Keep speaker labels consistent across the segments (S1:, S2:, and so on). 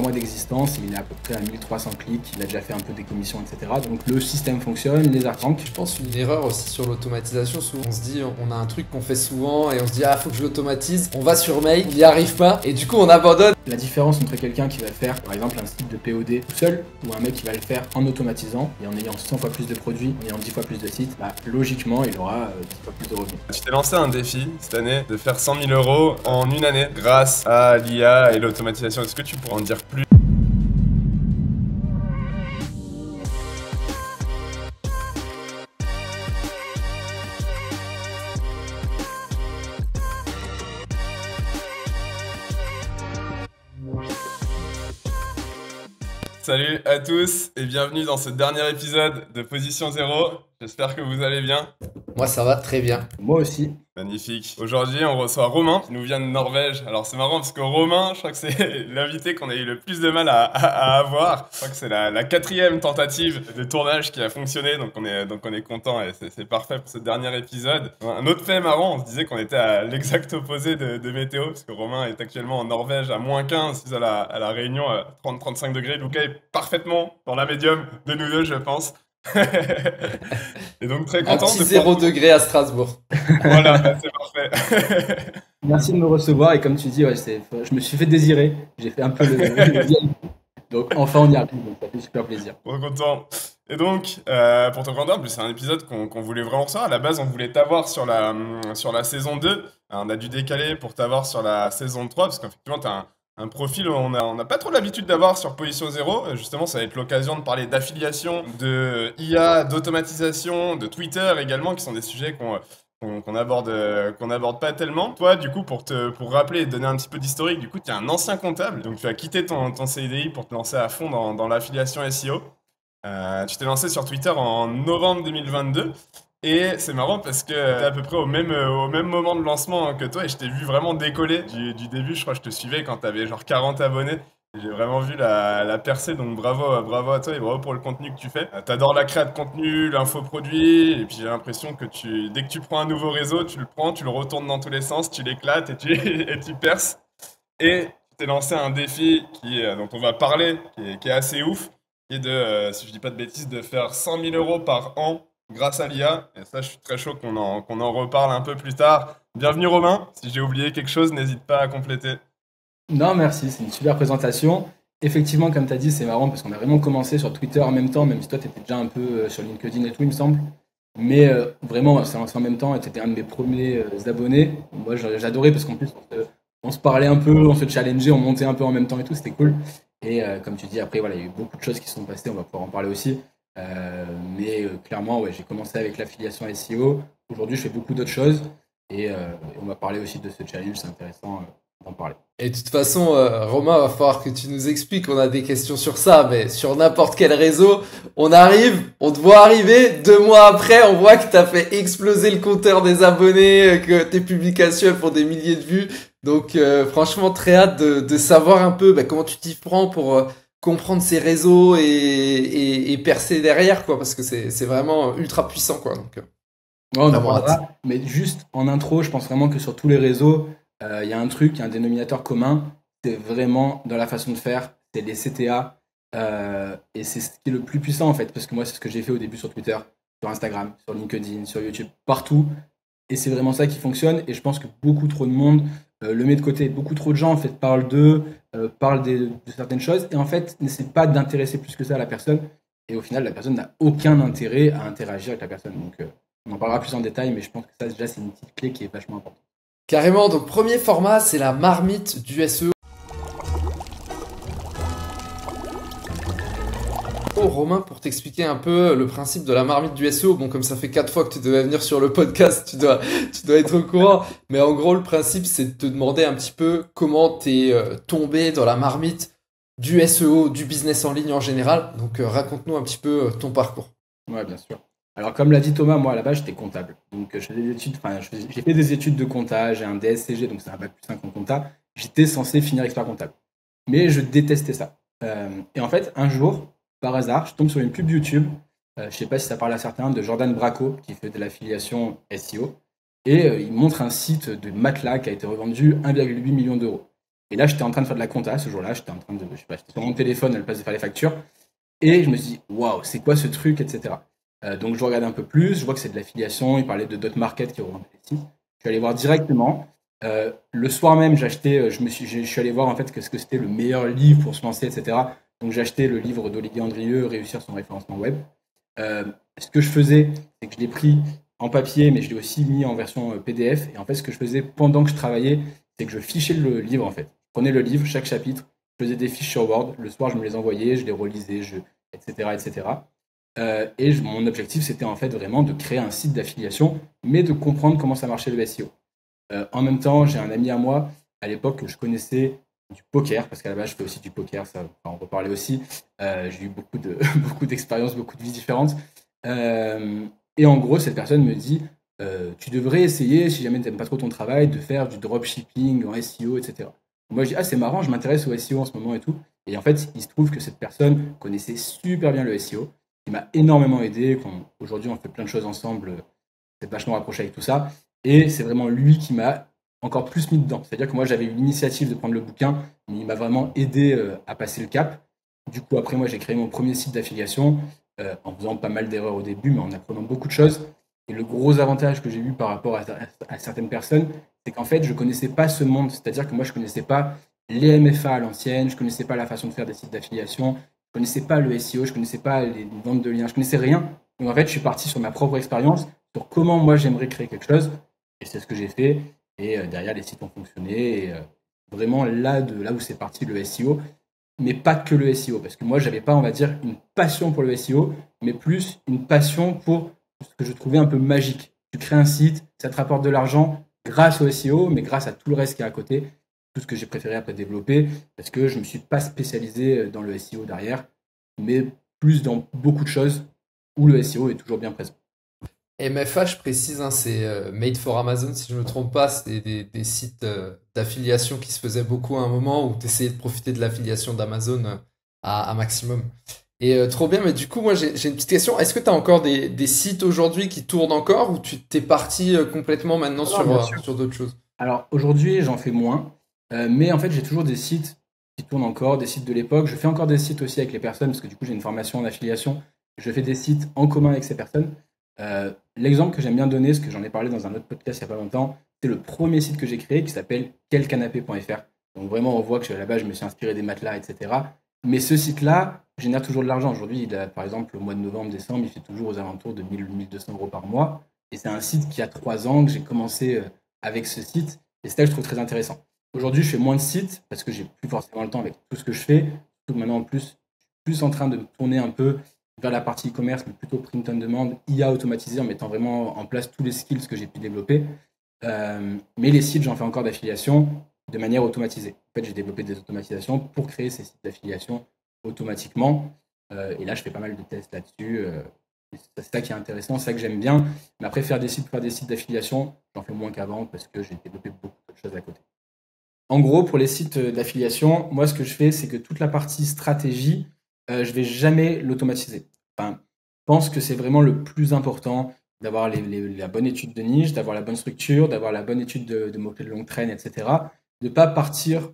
S1: 3 mois d'existence, il est à peu près à 1300 clics, il a déjà fait un peu des commissions, etc. Donc le système fonctionne, les articles.
S2: Je pense une erreur aussi sur l'automatisation, souvent on se dit on a un truc qu'on fait souvent et on se dit ah faut que je l'automatise, on va sur mail, il n'y arrive pas et du coup on abandonne.
S1: La différence entre quelqu'un qui va faire par exemple un site de POD tout seul ou un mec qui va le faire en automatisant et en ayant 100 fois plus de produits, en ayant 10 fois plus de sites, bah, logiquement il aura 10 fois plus de revenus.
S3: Tu t'es lancé un défi cette année de faire 100 000 € en une année grâce à l'IA et l'automatisation. Est-ce que tu pourrais en dire plus? Salut à tous et bienvenue dans ce dernier épisode de Position Zéro. J'espère que vous allez bien.
S2: Moi ça va très bien.
S1: Moi aussi.
S3: Magnifique. Aujourd'hui, on reçoit Romain qui nous vient de Norvège. Alors c'est marrant parce que Romain, je crois que c'est l'invité qu'on a eu le plus de mal à avoir. Je crois que c'est la 4e tentative de tournage qui a fonctionné, donc on est content et c'est parfait pour ce dernier épisode. Un autre fait marrant, on se disait qu'on était à l'exact opposé de météo parce que Romain est actuellement en Norvège à -15, à la Réunion à 30-35 degrés. Luca est parfaitement dans la médium de nous deux, je pense. Et donc très content
S2: un petit 0 degré à Strasbourg.
S3: Voilà, c'est parfait.
S1: Merci de me recevoir et comme tu dis, ouais, je me suis fait désirer, j'ai fait un peu le donc enfin on y arrive, donc ça fait super plaisir.
S3: Trop content. Et donc, pour te présenter, en plus c'est un épisode qu'on voulait vraiment recevoir. À la base, on voulait t'avoir sur la saison 2. On a dû décaler pour t'avoir sur la saison 3, parce qu'effectivement, t'as un profil on n'a pas trop l'habitude d'avoir sur Position Zéro. Justement, ça va être l'occasion de parler d'affiliation, de IA, d'automatisation, de Twitter également, qui sont des sujets qu'on aborde pas tellement. Toi, du coup, pour rappeler et te donner un petit peu d'historique, du coup, tu es un ancien comptable, donc tu as quitté ton CDI pour te lancer à fond dans l'affiliation SEO. Tu t'es lancé sur Twitter en novembre 2022. Et c'est marrant parce que t'es à peu près au même moment de lancement que toi et je t'ai vu vraiment décoller du début. Je crois que je te suivais quand t'avais genre 40 abonnés. J'ai vraiment vu la percée, donc bravo à toi et bravo pour le contenu que tu fais. T'adores la création de contenu, l'infoproduit, et puis j'ai l'impression que dès que tu prends un nouveau réseau, tu le prends, tu le retournes dans tous les sens, tu l'éclates et tu perces. Et tu t'es lancé un défi dont on va parler, qui est assez ouf, qui est si je dis pas de bêtises, de faire 100 000 € par an grâce à l'IA, et ça je suis très chaud qu'on en reparle un peu plus tard. Bienvenue Romain, si j'ai oublié quelque chose, n'hésite pas à compléter.
S1: Non merci, c'est une super présentation. Effectivement comme tu as dit c'est marrant parce qu'on a vraiment commencé sur Twitter en même temps, même si toi tu étais déjà un peu sur LinkedIn et tout il me semble. Mais vraiment c'est en même temps et tu étais un de mes premiers abonnés. Moi j'adorais parce qu'en plus on se parlait un peu, on se challengeait, on montait un peu en même temps et tout, c'était cool. Et comme tu dis après voilà il y a eu beaucoup de choses qui sont passées, on va pouvoir en parler aussi. Mais clairement ouais, j'ai commencé avec l'affiliation SEO. Aujourd'hui je fais beaucoup d'autres choses et on va parler aussi de ce challenge, c'est intéressant d'en parler.
S2: Et de toute façon Romain, va falloir que tu nous expliques, on a des questions sur ça, mais sur n'importe quel réseau on te voit arriver, 2 mois après on voit que t'as fait exploser le compteur des abonnés, que tes publications elles font des milliers de vues, donc franchement très hâte de savoir un peu comment tu t'y prends pour comprendre ces réseaux et percer derrière quoi, parce que c'est vraiment ultra puissant quoi. Donc
S1: ouais, on en parlera, mais juste en intro je pense vraiment que sur tous les réseaux il y a un truc, il y a un dénominateur commun, c'est vraiment dans la façon de faire, c'est les CTA et c'est ce qui est le plus puissant en fait, parce que moi c'est ce que j'ai fait au début sur Twitter, sur Instagram, sur LinkedIn, sur YouTube, partout, et c'est vraiment ça qui fonctionne. Et je pense que beaucoup trop de monde le met de côté, beaucoup trop de gens en fait parlent parlent de certaines choses et en fait n'essaient pas d'intéresser plus que ça à la personne, et au final la personne n'a aucun intérêt à interagir avec la personne. Donc on en parlera plus en détail, mais je pense que ça déjà c'est une petite clé qui est vachement importante.
S2: Carrément, donc premier format, c'est la marmite du SEO. Romain, pour t'expliquer un peu le principe de la marmite du SEO, bon comme ça fait 4 fois que tu devais venir sur le podcast, tu dois être au courant, mais en gros le principe c'est de te demander un petit peu comment t'es tombé dans la marmite du SEO, du business en ligne en général, donc raconte-nous un petit peu ton parcours.
S1: Ouais bien sûr. Alors comme l'a dit Thomas, moi à la base j'étais comptable, donc j'ai fait des études de compta, j'ai un DSCG, donc c'est un bac plus 5 en compta, j'étais censé finir expert comptable, mais je détestais ça. Et en fait un jour, par hasard, je tombe sur une pub YouTube, je sais pas si ça parle à certains, de Jordan Braco qui fait de l'affiliation SEO, et il montre un site de matelas qui a été revendu 1,8 million d'euros. Et là, j'étais en train de faire de la compta ce jour-là. J'étais en train de, je sais pas, j'étais sur mon téléphone à la place de faire les factures. Et je me suis dit, waouh, c'est quoi ce truc, etc. Donc je regarde un peu plus, je vois que c'est de l'affiliation, il parlait de Dot Market qui revendait les sites. Je suis allé voir directement. Le soir même, j'ai acheté, je suis allé voir en fait ce que c'était le meilleur livre pour se lancer, etc. Donc j'ai acheté le livre d'Olivier Andrieux, Réussir son référencement web. Ce que je faisais, c'est que je l'ai pris en papier, mais je l'ai aussi mis en version PDF. Et en fait, ce que je faisais pendant que je travaillais, c'est que je fichais le livre en fait. Je prenais le livre, chaque chapitre, je faisais des fiches sur Word. Le soir, je me les envoyais, je les relisais, etc., etc. Mon objectif, c'était en fait vraiment de créer un site d'affiliation, mais de comprendre comment ça marchait le SEO. En même temps, j'ai un ami à moi, à l'époque, que je connaissais du poker, parce qu'à la base, je fais aussi du poker, ça, on va en reparler aussi. J'ai eu beaucoup d'expériences, beaucoup de vies différentes. Et en gros, cette personne me dit, tu devrais essayer, si jamais tu n'aimes pas trop ton travail, de faire du dropshipping en SEO, etc. Moi, je dis, ah, c'est marrant, je m'intéresse au SEO en ce moment et tout. Et en fait, il se trouve que cette personne connaissait super bien le SEO, qui m'a énormément aidé. Aujourd'hui, on fait plein de choses ensemble, c'est vachement rapproché avec tout ça. Et c'est vraiment lui qui m'a encore plus mis dedans. C'est-à-dire que moi, j'avais eu l'initiative de prendre le bouquin, mais il m'a vraiment aidé à passer le cap. Du coup, après, moi, j'ai créé mon premier site d'affiliation en faisant pas mal d'erreurs au début, mais en apprenant beaucoup de choses. Et le gros avantage que j'ai eu par rapport à certaines personnes, c'est qu'en fait, je ne connaissais pas ce monde. C'est-à-dire que moi, je ne connaissais pas les MFA à l'ancienne, je ne connaissais pas la façon de faire des sites d'affiliation, je ne connaissais pas le SEO, je ne connaissais pas les ventes de liens, je ne connaissais rien. Donc en fait, je suis parti sur ma propre expérience, sur comment moi, j'aimerais créer quelque chose. Et c'est ce que j'ai fait. Et derrière, les sites ont fonctionné. Et vraiment, là où c'est parti le SEO, mais pas que le SEO. Parce que moi, j'avais pas, on va dire, une passion pour le SEO, mais plus une passion pour ce que je trouvais un peu magique. Tu crées un site, ça te rapporte de l'argent grâce au SEO, mais grâce à tout le reste qui est à côté. Tout ce que j'ai préféré après développer, parce que je ne me suis pas spécialisé dans le SEO derrière, mais plus dans beaucoup de choses où le SEO est toujours bien présent.
S2: MFA, je précise, hein, c'est Made for Amazon, si je ne me trompe pas. C'est des sites d'affiliation qui se faisaient beaucoup à un moment où tu essayais de profiter de l'affiliation d'Amazon à maximum. Et trop bien, mais du coup, moi j'ai une petite question. Est-ce que tu as encore des sites aujourd'hui qui tournent encore ou tu t'es parti complètement maintenant sur d'autres choses?
S1: Alors aujourd'hui, j'en fais moins, mais en fait, j'ai toujours des sites qui tournent encore, des sites de l'époque. Je fais encore des sites aussi avec les personnes, parce que du coup, j'ai une formation en affiliation. Je fais des sites en commun avec ces personnes. L'exemple que j'aime bien donner, parce que j'en ai parlé dans un autre podcast il n'y a pas longtemps, c'est le premier site que j'ai créé qui s'appelle quelcanapé.fr. Donc vraiment, on voit que là-bas, je me suis inspiré des matelas, etc. Mais ce site-là génère toujours de l'argent. Aujourd'hui, par exemple, au mois de novembre, décembre, il fait toujours aux alentours de 1000-1200 euros par mois. Et c'est un site qui a 3 ans que j'ai commencé avec ce site. Et c'est ça que je trouve très intéressant. Aujourd'hui, je fais moins de sites parce que j'ai plus forcément le temps avec tout ce que je fais. Surtout maintenant, en plus, je suis plus en train de me tourner un peu vers la partie e-commerce, mais plutôt print on demand, IA automatisé, en mettant vraiment en place tous les skills que j'ai pu développer. Mais les sites, j'en fais encore d'affiliation de manière automatisée. En fait, j'ai développé des automatisations pour créer ces sites d'affiliation automatiquement. Et là, je fais pas mal de tests là-dessus. C'est ça qui est intéressant, c'est ça que j'aime bien. Mais après, faire des sites d'affiliation, j'en fais moins qu'avant parce que j'ai développé beaucoup de choses à côté. En gros, pour les sites d'affiliation, moi, ce que je fais, c'est que toute la partie stratégie, je vais jamais l'automatiser. Enfin, je pense que c'est vraiment le plus important d'avoir la bonne étude de niche, d'avoir la bonne structure, d'avoir la bonne étude de mots-clés de longue traîne, etc. De ne pas partir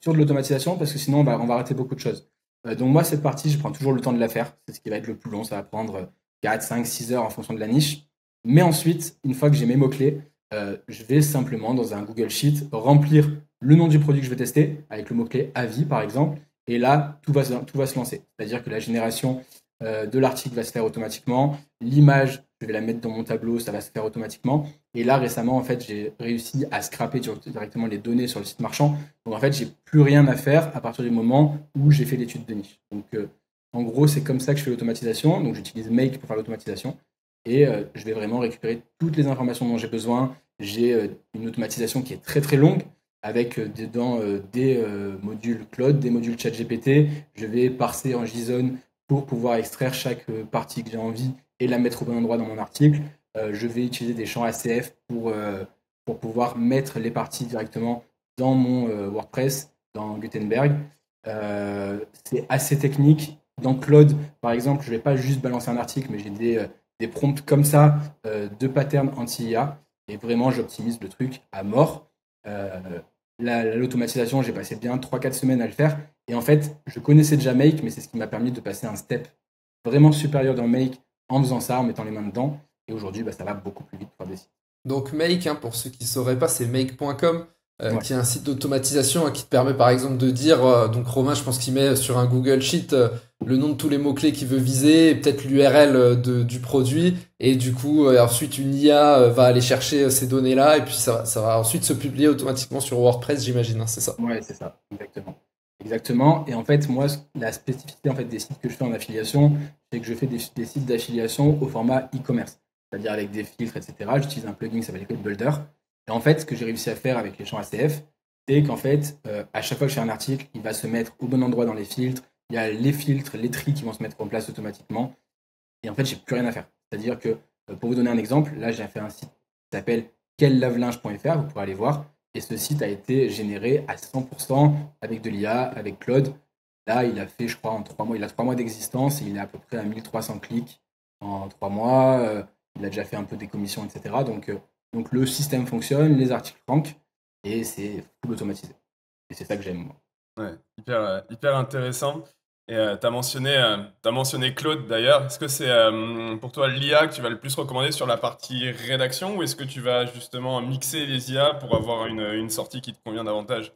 S1: sur de l'automatisation parce que sinon, on va rater beaucoup de choses. Donc moi, cette partie, je prends toujours le temps de la faire. C'est ce qui va être le plus long. Ça va prendre 4, 5, 6 heures en fonction de la niche. Mais ensuite, une fois que j'ai mes mots-clés, je vais simplement, dans un Google Sheet, remplir le nom du produit que je vais tester, avec le mot-clé avis, par exemple. Et là, tout va se lancer. C'est-à-dire que la génération de l'article va se faire automatiquement. L'image, je vais la mettre dans mon tableau, ça va se faire automatiquement. Et là, récemment, en fait, j'ai réussi à scraper directement les données sur le site marchand. Donc, en fait, j'ai plus rien à faire à partir du moment où j'ai fait l'étude de niche. Donc, en gros, c'est comme ça que je fais l'automatisation. Donc, j'utilise Make pour faire l'automatisation. Et je vais vraiment récupérer toutes les informations dont j'ai besoin. J'ai une automatisation qui est très, très longue, avec dedans des modules Claude, des modules ChatGPT. Je vais parser en JSON pour pouvoir extraire chaque partie que j'ai envie et la mettre au bon endroit dans mon article. Je vais utiliser des champs ACF pour pouvoir mettre les parties directement dans mon WordPress, dans Gutenberg. C'est assez technique. Dans Claude, par exemple, je ne vais pas juste balancer un article, mais j'ai des prompts comme ça de patterns anti-IA. Et vraiment, j'optimise le truc à mort. l'automatisation, j'ai passé bien 3-4 semaines à le faire. Et en fait, je connaissais déjà Make, mais c'est ce qui m'a permis de passer un step vraiment supérieur dans Make en faisant ça, en mettant les mains dedans. Et aujourd'hui, ça va beaucoup plus vite pour faire des sites.
S2: Donc Make, hein, pour ceux qui ne sauraient pas, c'est make.com,
S1: Ouais.
S2: qui est un site d'automatisation, hein, qui te permet par exemple de dire, donc Romain, je pense qu'il met sur un Google Sheet le nom de tous les mots-clés qu'il veut viser, et peut-être l'URL du produit, et du coup ensuite une IA va aller chercher ces données-là, et puis ça va ensuite se publier automatiquement sur WordPress, j'imagine, hein, c'est ça.
S1: Ouais, c'est ça, exactement. Exactement. Et en fait, moi, la spécificité en fait, des sites que je fais en affiliation, c'est que je fais des sites d'affiliation au format e-commerce, c'est-à-dire avec des filtres, etc. J'utilise un plugin qui s'appelle Code Builder. Et en fait, ce que j'ai réussi à faire avec les champs ACF, c'est qu'en fait, à chaque fois que je fais un article, il va se mettre au bon endroit dans les filtres. Il y a les filtres, les tris qui vont se mettre en place automatiquement. Et en fait, j'ai plus rien à faire. C'est-à-dire que, pour vous donner un exemple, là, j'ai fait un site qui s'appelle quellavelinge.fr, vous pourrez aller voir. Et ce site a été généré à 100% avec de l'IA, avec Claude. Là, il a fait, je crois, en 3 mois, il a 3 mois d'existence et il est à peu près à 1300 clics en 3 mois. Il a déjà fait un peu des commissions, etc. Donc le système fonctionne, les articles rankent et c'est full automatisé. Et c'est ça que j'aime, moi.
S3: Ouais, hyper intéressant. Et t'as mentionné Claude d'ailleurs. Est-ce que c'est pour toi l'IA que tu vas le plus recommander sur la partie rédaction ou est-ce que tu vas justement mixer les IA pour avoir une sortie qui te convient davantage?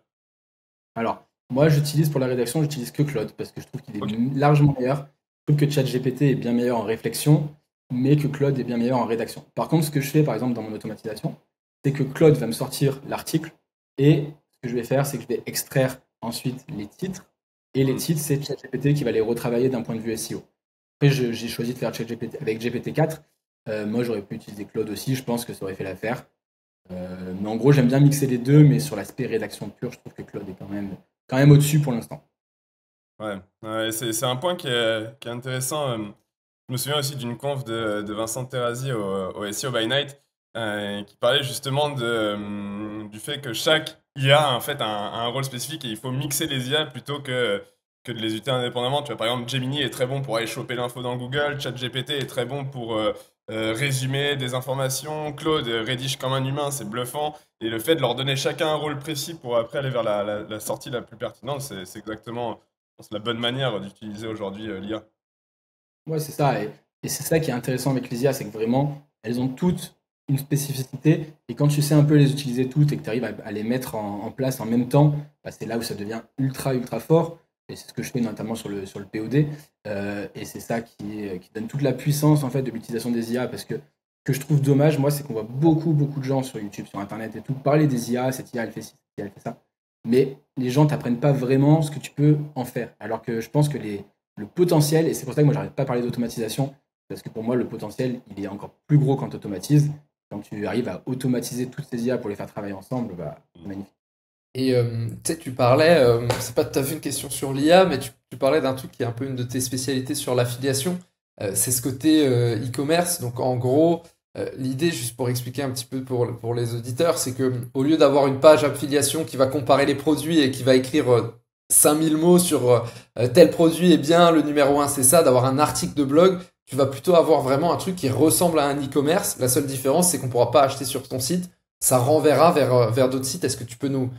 S1: Alors, moi, j'utilise pour la rédaction, j'utilise que Claude parce que je trouve qu'il est
S3: Ok.
S1: largement meilleur. Je trouve que ChatGPT est bien meilleur en réflexion, mais que Claude est bien meilleur en rédaction. Par contre, ce que je fais, par exemple, dans mon automatisation, c'est que Claude va me sortir l'article et ce que je vais faire, c'est que je vais extraire ensuite les titres. Et les
S3: Hmm.
S1: titres, c'est ChatGPT qui va les retravailler d'un point de vue SEO. Après, j'ai choisi de faire ChatGPT avec GPT-4. Moi, j'aurais pu utiliser Claude aussi, je pense que ça aurait fait l'affaire. Mais en gros, j'aime bien mixer les deux, mais sur l'aspect rédaction pure, je trouve que Claude est quand même au-dessus pour l'instant.
S3: Ouais, ouais, c'est un point qui est intéressant. Je me souviens aussi d'une conf de Vincent Terrazi au SEO by Night qui parlait justement du fait que chaque IA a en fait un rôle spécifique et il faut mixer les IA plutôt que de les utiliser indépendamment. Tu vois, par exemple, Gemini est très bon pour aller choper l'info dans Google, ChatGPT est très bon pour résumer des informations, Claude rédige comme un humain, c'est bluffant. Et le fait de leur donner chacun un rôle précis pour après aller vers la sortie la plus pertinente, c'est exactement c'est la bonne manière d'utiliser aujourd'hui l'IA.
S1: Ouais, c'est ça. Et c'est ça qui est intéressant avec les IA, c'est que vraiment, elles ont toutes une spécificité. Et quand tu sais un peu les utiliser toutes et que tu arrives à les mettre en place en même temps, c'est là où ça devient ultra fort. Et c'est ce que je fais notamment sur le POD. Et c'est ça qui donne toute la puissance en fait de l'utilisation des IA. Parce que ce que je trouve dommage, moi, c'est qu'on voit beaucoup de gens sur YouTube, sur Internet et tout, parler des IA, cette IA, elle fait ci, cette IA, elle fait ça. Mais les gens t'apprennent pas vraiment ce que tu peux en faire. Alors que je pense que le potentiel, et c'est pour ça que moi j'arrête pas de parler d'automatisation, parce que pour moi le potentiel il est encore plus gros quand tu automatises. Quand tu arrives à automatiser toutes ces IA pour les faire travailler ensemble, c'est magnifique.
S2: Et tu sais, tu parlais, c'est pas tout à fait une question sur l'IA, mais tu parlais d'un truc qui est un peu une de tes spécialités sur l'affiliation. C'est ce côté e-commerce. Donc en gros, l'idée, juste pour expliquer un petit peu pour les auditeurs, c'est que au lieu d'avoir une page affiliation qui va comparer les produits et qui va écrire 5000 mots sur tel produit est bien, le numéro un c'est ça, d'avoir un article de blog, tu vas plutôt avoir vraiment un truc qui ressemble à un e-commerce. La seule différence, c'est qu'on pourra pas acheter sur ton site. Ça renverra vers d'autres sites. Est-ce que tu peux nous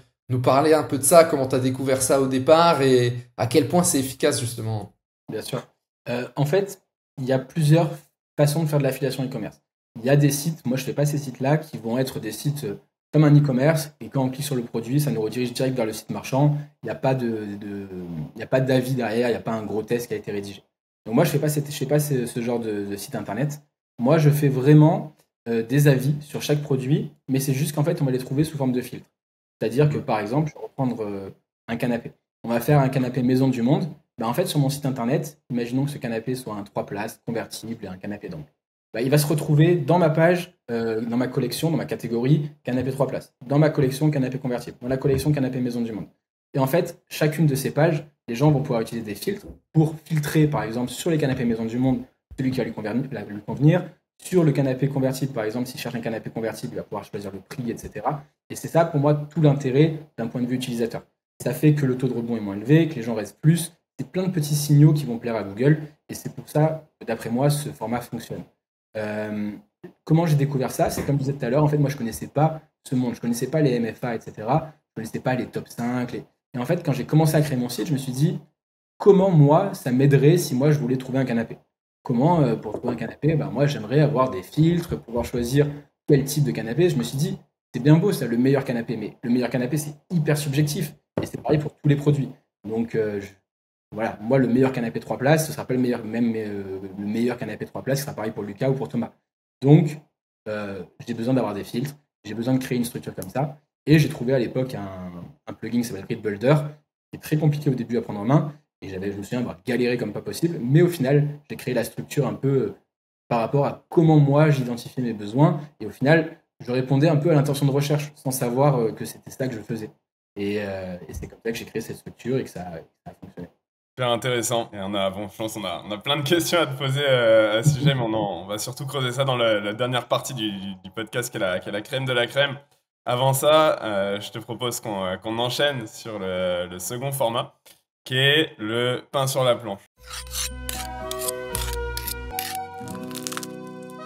S2: parler un peu de ça, comment tu as découvert ça au départ et à quel point c'est efficace justement?
S1: Bien sûr. En fait, il y a plusieurs façons de faire de l'affiliation e-commerce. Il y a des sites, moi je fais pas ces sites-là, qui vont être des sites comme un e-commerce, et quand on clique sur le produit, ça nous redirige direct vers le site marchand. Il n'y a pas il y a pas d'avis derrière, il n'y a pas un gros test qui a été rédigé. Donc moi je fais pas ce genre de site internet. Moi je fais vraiment des avis sur chaque produit, mais c'est juste qu'en fait on va les trouver sous forme de filtre. C'est-à-dire que par exemple, je vais reprendre un canapé. On va faire un canapé maison du monde. En fait, sur mon site internet, imaginons que ce canapé soit un 3 places, convertible et un canapé d'angle. Il va se retrouver dans ma page, dans ma collection, dans ma catégorie, canapé 3 places. Dans ma collection, canapé convertible. Dans la collection, canapé maison du monde. Et en fait, chacune de ces pages, les gens vont pouvoir utiliser des filtres pour filtrer, par exemple, sur les canapés maison du monde, celui qui va lui convenir. Sur le canapé convertible, par exemple, s'il cherche un canapé convertible, il va pouvoir choisir le prix, etc. Et c'est ça, pour moi, tout l'intérêt d'un point de vue utilisateur. Ça fait que le taux de rebond est moins élevé, que les gens restent plus. C'est plein de petits signaux qui vont plaire à Google. Et c'est pour ça, d'après moi, ce format fonctionne. Comment j'ai découvert ça? C'est comme je disais tout à l'heure, en fait, moi, je ne connaissais pas ce monde. Je ne connaissais pas les MFA, etc. connaissais pas les top 5. Et en fait, quand j'ai commencé à créer mon site, je me suis dit, comment moi, ça m'aiderait si moi, je voulais trouver un canapé? Comment, pour trouver un canapé, moi, j'aimerais avoir des filtres, pouvoir choisir quel type de canapé. Je me suis dit, c'est bien beau, ça, le meilleur canapé, mais le meilleur canapé, c'est hyper subjectif. Et c'est pareil pour tous les produits. Donc, voilà, moi, le meilleur canapé 3 places, ce sera pas le meilleur, même le meilleur canapé 3 places, ce sera pareil pour Lucas ou pour Thomas. Donc, j'ai besoin d'avoir des filtres, j'ai besoin de créer une structure comme ça. Et j'ai trouvé à l'époque un plugin qui s'appelle Grid Builder, qui est très compliqué au début à prendre en main. Et je me souviens avoir galéré comme pas possible. Mais au final, j'ai créé la structure un peu par rapport à comment moi j'identifiais mes besoins. Et au final, je répondais un peu à l'intention de recherche, sans savoir que c'était ça que je faisais. Et c'est comme ça que j'ai créé cette structure et que ça a fonctionné.
S3: Super intéressant. Et je pense qu'on a plein de questions à te poser à ce sujet, mais on va surtout creuser ça dans la dernière partie du podcast qui est la crème de la crème. Avant ça, je te propose qu'on enchaîne sur le second format, qui est le pain sur la planche.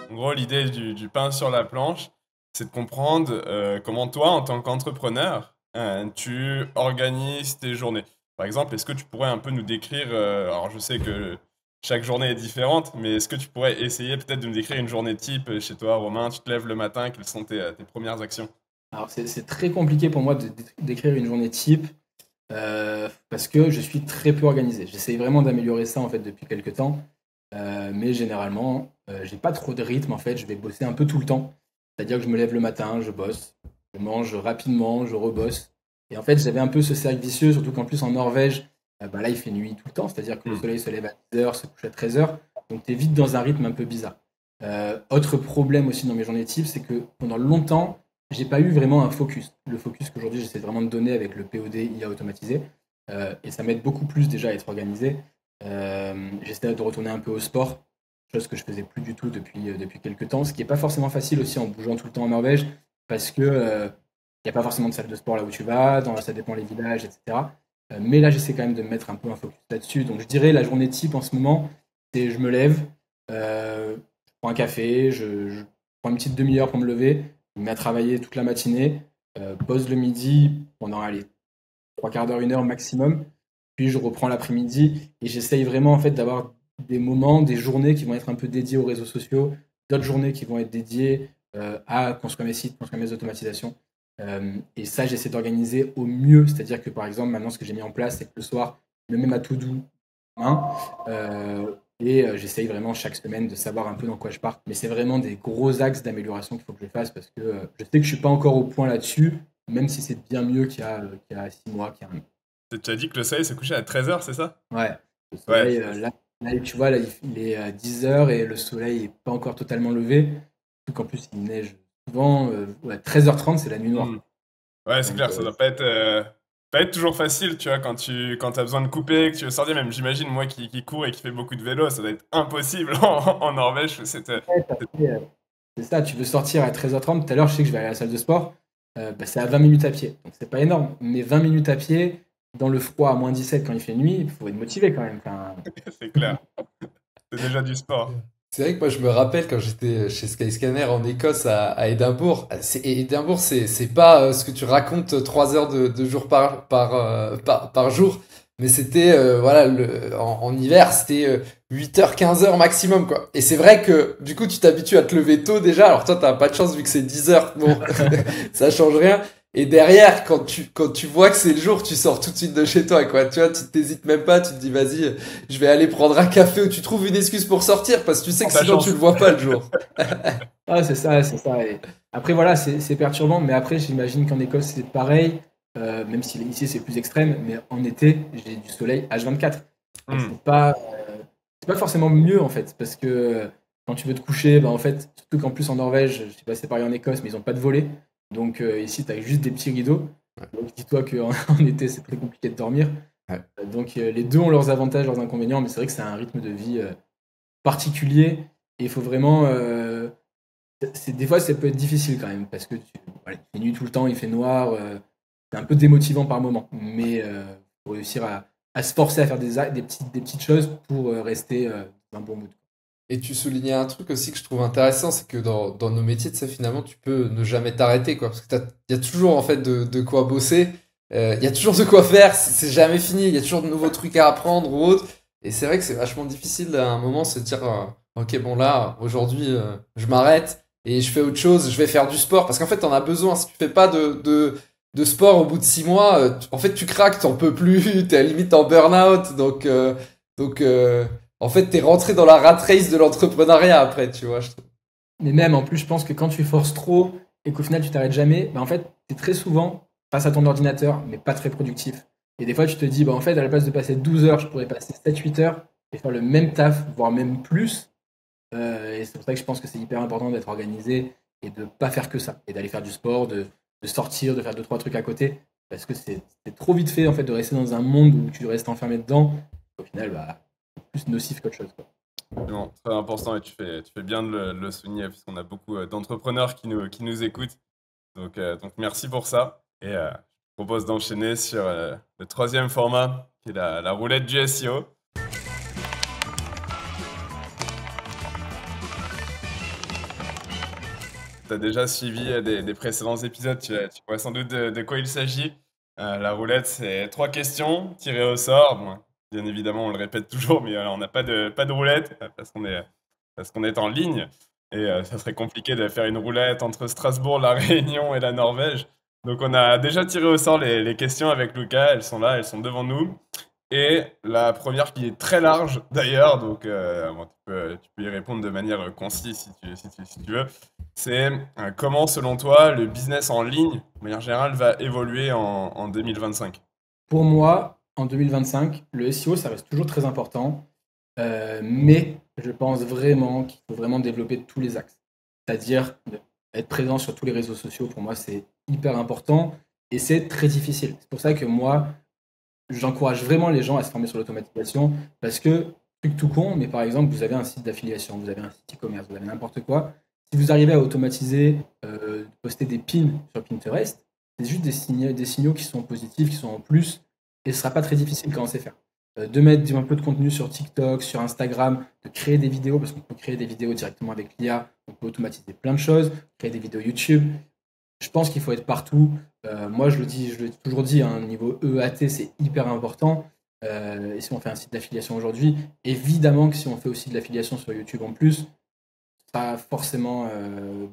S3: En gros, l'idée du pain sur la planche, c'est de comprendre comment toi, en tant qu'entrepreneur, tu organises tes journées. Par exemple, est-ce que tu pourrais un peu nous décrire, alors je sais que chaque journée est différente, mais est-ce que tu pourrais essayer peut-être de nous décrire une journée type chez toi, Romain? Tu te lèves le matin, quelles sont tes premières actions?
S1: Alors, c'est très compliqué pour moi de d'écrire une journée type parce que je suis très peu organisé. J'essaye vraiment d'améliorer ça en fait depuis quelques temps, mais généralement, j'ai pas trop de rythme en fait. Je vais bosser un peu tout le temps. C'est-à-dire que je me lève le matin, je bosse, je mange rapidement, je rebosse. Et en fait, j'avais un peu ce cercle vicieux, surtout qu'en plus en Norvège, là il fait nuit tout le temps, c'est-à-dire que le soleil se lève à 10h, se couche à 13h, donc tu es vite dans un rythme un peu bizarre. Autre problème aussi dans mes journées types, c'est que pendant longtemps, j'ai pas eu vraiment un focus. Le focus qu'aujourd'hui j'essaie vraiment de donner avec le POD IA automatisé, et ça m'aide beaucoup plus déjà à être organisé. J'essaie de retourner un peu au sport, chose que je faisais plus du tout depuis quelques temps, ce qui est pas forcément facile aussi en bougeant tout le temps en Norvège, parce que il n'y a pas forcément de salle de sport là où tu vas, ça dépend les villages, etc. Mais là, j'essaie quand même de me mettre un peu un focus là-dessus. Donc, je dirais la journée type en ce moment, c'est je me lève, je prends un café, je prends une petite demi-heure pour me lever, je me mets à travailler toute la matinée, pause le midi pendant, allez, 3/4 d'heure, 1 heure maximum, puis je reprends l'après-midi et j'essaye vraiment en fait d'avoir des moments, des journées qui vont être un peu dédiées aux réseaux sociaux, d'autres journées qui vont être dédiées à construire mes sites, construire mes automatisations. Et ça, j'essaie d'organiser au mieux. C'est-à-dire que, par exemple, maintenant, ce que j'ai mis en place, c'est que le soir, je me mets ma to-do et j'essaye vraiment chaque semaine de savoir un peu dans quoi je pars. Mais c'est vraiment des gros axes d'amélioration qu'il faut que je fasse parce que je sais que je ne suis pas encore au point là-dessus, même si c'est bien mieux qu'il y a 6 mois, qu'il y a un an.
S3: Tu as dit que le soleil s'est couché à 13h, c'est ça?
S1: Ouais. Le soleil,
S3: Ouais.
S1: là, tu vois, là, il est à 10h et le soleil n'est pas encore totalement levé. Surtout qu'en plus, il neige souvent. 13h30, c'est la nuit noire.
S3: Ouais, c'est
S1: Donc,
S3: clair, ça doit pas être toujours facile, tu vois, quand as besoin de couper, que tu veux sortir, même j'imagine, moi qui cours et qui fais beaucoup de vélo, ça doit être impossible en Norvège.
S1: C'est ça, tu veux sortir à 13h30. Tout à l'heure, je sais que je vais aller à la salle de sport. C'est à 20 minutes à pied. Donc, c'est pas énorme. Mais 20 minutes à pied, dans le froid à moins 17 quand il fait nuit, il faut être motivé quand même. Enfin,
S3: C'est clair. C'est déjà du sport.
S2: C'est vrai que moi je me rappelle quand j'étais chez Skyscanner en Écosse à Édimbourg. Édimbourg, c'est pas ce que tu racontes 3 heures de jour par jour, mais c'était voilà en hiver c'était 8h 15h maximum quoi. Et c'est vrai que du coup tu t'habitues à te lever tôt déjà. Alors toi t'as pas de chance vu que c'est 10h. Bon, ça change rien. Et derrière, quand tu vois que c'est le jour, tu sors tout de suite de chez toi, quoi. Tu vois, tu t'hésites même pas, tu te dis, vas-y, je vais aller prendre un café ou tu trouves une excuse pour sortir parce que tu sais que sinon tu le vois pas le jour.
S1: Ah, c'est ça, c'est ça. Et après, voilà, c'est perturbant, mais après, j'imagine qu'en Écosse, c'est pareil, même si ici, c'est plus extrême, mais en été, j'ai du soleil H24. C'est pas forcément mieux, en fait, parce que quand tu veux te coucher, en fait, surtout qu'en plus en Norvège, je sais pas si c'est pareil en Écosse, mais ils ont pas de volets. Donc ici, tu as juste des petits rideaux. Donc dis-toi qu'en été, c'est très compliqué de dormir.
S2: Ouais.
S1: Donc les deux ont leurs avantages, leurs inconvénients, mais c'est vrai que c'est un rythme de vie particulier. Et il faut vraiment... des fois, ça peut être difficile quand même, parce que il fait nuit tout le temps, il fait noir. C'est un peu démotivant par moment. Mais il faut réussir à se forcer à faire des petites choses pour rester dans un bon mood.
S2: Et tu soulignais un truc aussi que je trouve intéressant, c'est que dans nos métiers, tu sais, finalement, tu peux ne jamais t'arrêter, quoi. Parce que il y a toujours, en fait, de quoi bosser. Il y a toujours de quoi faire, c'est jamais fini, il y a toujours de nouveaux trucs à apprendre ou autre. Et c'est vrai que c'est vachement difficile à un moment se dire, ok, bon là, aujourd'hui, je m'arrête et je fais autre chose, je vais faire du sport. Parce qu'en fait, t'en as besoin. Si tu fais pas de sport au bout de 6 mois, en fait, tu craques, t'en peux plus, t'es à la limite en burn-out. Donc, en fait, t'es rentré dans la rat race de l'entrepreneuriat après, tu vois.
S1: Mais même, en plus, je pense que quand tu forces trop et qu'au final, tu t'arrêtes jamais, bah, en fait, tu es très souvent face à ton ordinateur, mais pas très productif. Et des fois, tu te dis, bah, en fait, à la place de passer 12 heures, je pourrais passer 7-8 heures et faire le même taf, voire même plus. Et c'est pour ça que je pense que c'est hyper important d'être organisé et de pas faire que ça. Et d'aller faire du sport, de sortir, de faire deux, trois trucs à côté. Parce que c'est trop vite fait, en fait, de rester dans un monde où tu restes enfermé dedans. Au final, bah, c'est plus nocif qu'autre chose, quoi.
S3: Non, très important et tu fais bien de le souligner puisqu'on a beaucoup d'entrepreneurs qui nous écoutent. Donc merci pour ça. Et je propose d'enchaîner sur le troisième format qui est la roulette du SEO. Tu as déjà suivi des précédents épisodes, tu vois sans doute de quoi il s'agit. La roulette, c'est 3 questions tirées au sort. Bon, bien évidemment, on le répète toujours, mais on n'a pas de roulette parce qu'on est en ligne. Et ça serait compliqué de faire une roulette entre Strasbourg, La Réunion et la Norvège. Donc on a déjà tiré au sort les questions avec Lucas. Elles sont là, elles sont devant nous. Et la première qui est très large d'ailleurs, donc bon, tu peux y répondre de manière concise si tu veux. C'est comment selon toi le business en ligne, de manière générale, va évoluer en 2025?
S1: Pour moi, en 2025, le SEO, ça reste toujours très important, mais je pense vraiment qu'il faut vraiment développer tous les axes. C'est-à-dire être présent sur tous les réseaux sociaux, pour moi, c'est hyper important et c'est très difficile. C'est pour ça que moi, j'encourage vraiment les gens à se former sur l'automatisation parce que, truc tout con, mais par exemple, vous avez un site d'affiliation, vous avez un site e-commerce, vous avez n'importe quoi. Si vous arrivez à automatiser, poster des pins sur Pinterest, c'est juste des signaux qui sont positifs, qui sont en plus, et ce sera pas très difficile quand on sait faire. De mettre un peu de contenu sur TikTok, sur Instagram, de créer des vidéos, parce qu'on peut créer des vidéos directement avec l'IA, on peut automatiser plein de choses, créer des vidéos YouTube. Je pense qu'il faut être partout. Moi, je l'ai toujours dit, hein, niveau EAT, c'est hyper important. Et si on fait un site d'affiliation aujourd'hui, évidemment que si on fait aussi de l'affiliation sur YouTube en plus, ce sera forcément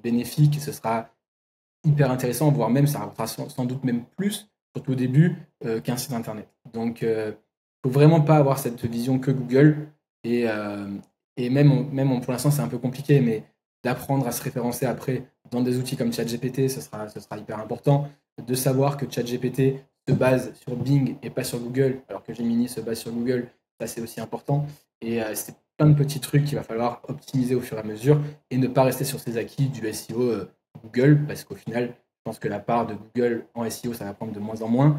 S1: bénéfique et ce sera hyper intéressant, voire même ça rapportera sans doute même plus, surtout au début, qu'un site internet. Donc, faut vraiment pas avoir cette vision que Google. Et même pour l'instant, c'est un peu compliqué, mais d'apprendre à se référencer après dans des outils comme ChatGPT, ce sera hyper important. De savoir que ChatGPT se base sur Bing et pas sur Google, alors que Gemini se base sur Google, ça c'est aussi important. Et c'est plein de petits trucs qu'il va falloir optimiser au fur et à mesure et ne pas rester sur ses acquis du SEO Google, parce qu'au final, je pense que la part de Google en SEO, ça va prendre de moins en moins.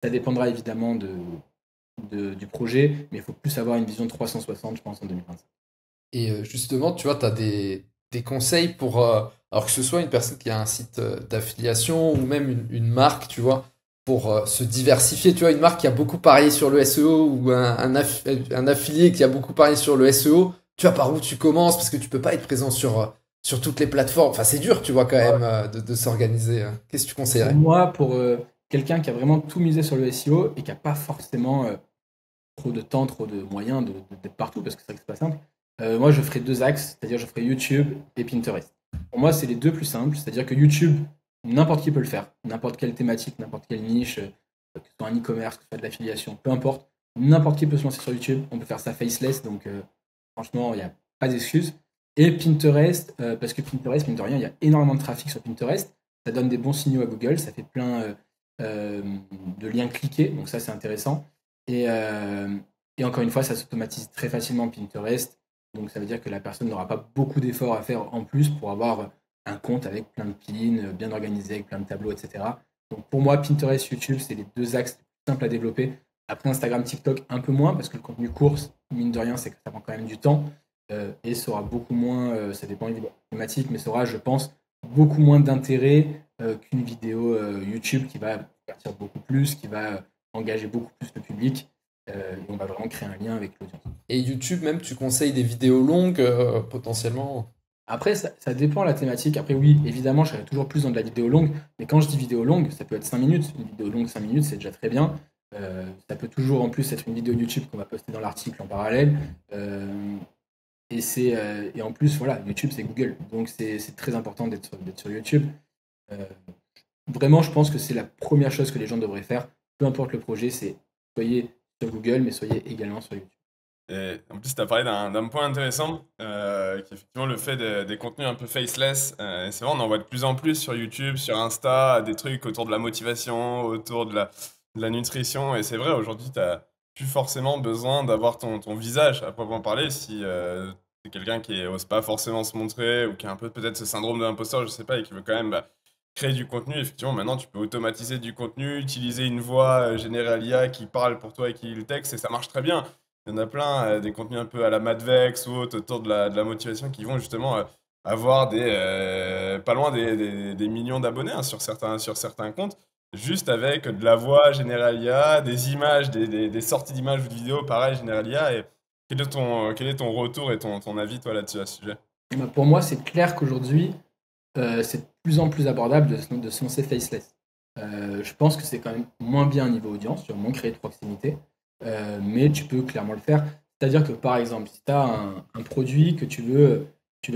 S1: Ça dépendra évidemment du projet, mais il faut plus avoir une vision 360, je pense, en 2025.
S2: Et justement, tu vois, tu as des conseils pour, alors que ce soit une personne qui a un site d'affiliation ou même une marque, tu vois, pour se diversifier. Tu vois, une marque qui a beaucoup parié sur le SEO ou un affilié qui a beaucoup parié sur le SEO, tu vois, par où tu commences parce que tu peux pas être présent sur toutes les plateformes. Enfin, c'est dur, tu vois, quand même, de s'organiser. Qu'est-ce que tu
S1: Pour
S2: conseillerais?
S1: moi, pour quelqu'un qui a vraiment tout misé sur le SEO et qui n'a pas forcément trop de temps, trop de moyens d'être partout, parce que c'est vrai que c'est pas simple, moi je ferai deux axes, c'est-à-dire je ferai YouTube et Pinterest. Pour moi, c'est les deux plus simples, c'est-à-dire que YouTube, n'importe qui peut le faire, n'importe quelle thématique, n'importe quelle niche, que ce soit un e-commerce, que ce soit de l'affiliation, peu importe, n'importe qui peut se lancer sur YouTube, on peut faire ça faceless, donc franchement, il n'y a pas d'excuse. Et Pinterest, parce que Pinterest, mine de rien, il y a énormément de trafic sur Pinterest, ça donne des bons signaux à Google, ça fait plein euh, de liens cliqués, donc ça c'est intéressant. Et, euh, et encore une fois, ça s'automatise très facilement Pinterest. Donc ça veut dire que la personne n'aura pas beaucoup d'efforts à faire en plus pour avoir un compte avec plein de pins, bien organisé, avec plein de tableaux, etc. Donc pour moi, Pinterest, YouTube, c'est les deux axes les plus simples à développer. Après Instagram, TikTok, un peu moins, parce que le contenu course, mine de rien, c'est que ça prend quand même du temps. Et ça aura beaucoup moins, ça dépend évidemment de la thématique, mais ça aura, je pense, beaucoup moins d'intérêt qu'une vidéo YouTube qui va partir beaucoup plus, qui va engager beaucoup plus le public et on va vraiment créer un lien avec l'audience.
S2: Et YouTube, même, tu conseilles des vidéos longues, potentiellement?
S1: Après, ça dépend de la thématique. Après, oui, évidemment, je serais toujours plus dans de la vidéo longue. Mais quand je dis vidéo longue, ça peut être 5 minutes. Une vidéo longue, 5 minutes, c'est déjà très bien. Ça peut toujours, en plus, être une vidéo YouTube qu'on va poster dans l'article en parallèle. Euh, et en plus, voilà, YouTube, c'est Google. Donc, c'est très important d'être sur YouTube. Euh, Vraiment, je pense que c'est la première chose que les gens devraient faire. Peu importe le projet, c'est soyez sur Google, mais soyez également sur YouTube.
S3: Et en plus, tu as parlé d'un point intéressant, qui est effectivement le fait des contenus un peu faceless. Et c'est vrai, on en voit de plus en plus sur YouTube, sur Insta, des trucs autour de la motivation, autour de la nutrition. Et c'est vrai, aujourd'hui, tu n'as plus forcément besoin d'avoir ton visage à proprement parler si tu es quelqu'un qui n'ose pas forcément se montrer ou qui a un peu peut-être ce syndrome de l'imposteur, je sais pas, et qui veut quand même créer du contenu. Effectivement, maintenant, tu peux automatiser du contenu, utiliser une voix générée à l'IA qui parle pour toi et qui lit le texte, et ça marche très bien. Il y en a plein, des contenus un peu à la Madvex ou autre, autour de la motivation qui vont justement avoir pas loin des millions d'abonnés hein, sur certains comptes, juste avec de la voix générale IA, des images, des sorties d'images ou de vidéos, pareil, générale IA. Et quel est ton retour et ton avis, toi, là-dessus, à ce sujet?
S1: Bah, pour moi, c'est clair qu'aujourd'hui, c'est de plus en plus abordable de se lancer faceless. Je pense que c'est quand même moins bien au niveau audience, tu vas moins créer de proximité, mais tu peux clairement le faire. C'est-à-dire que par exemple, si tu as un produit que tu veux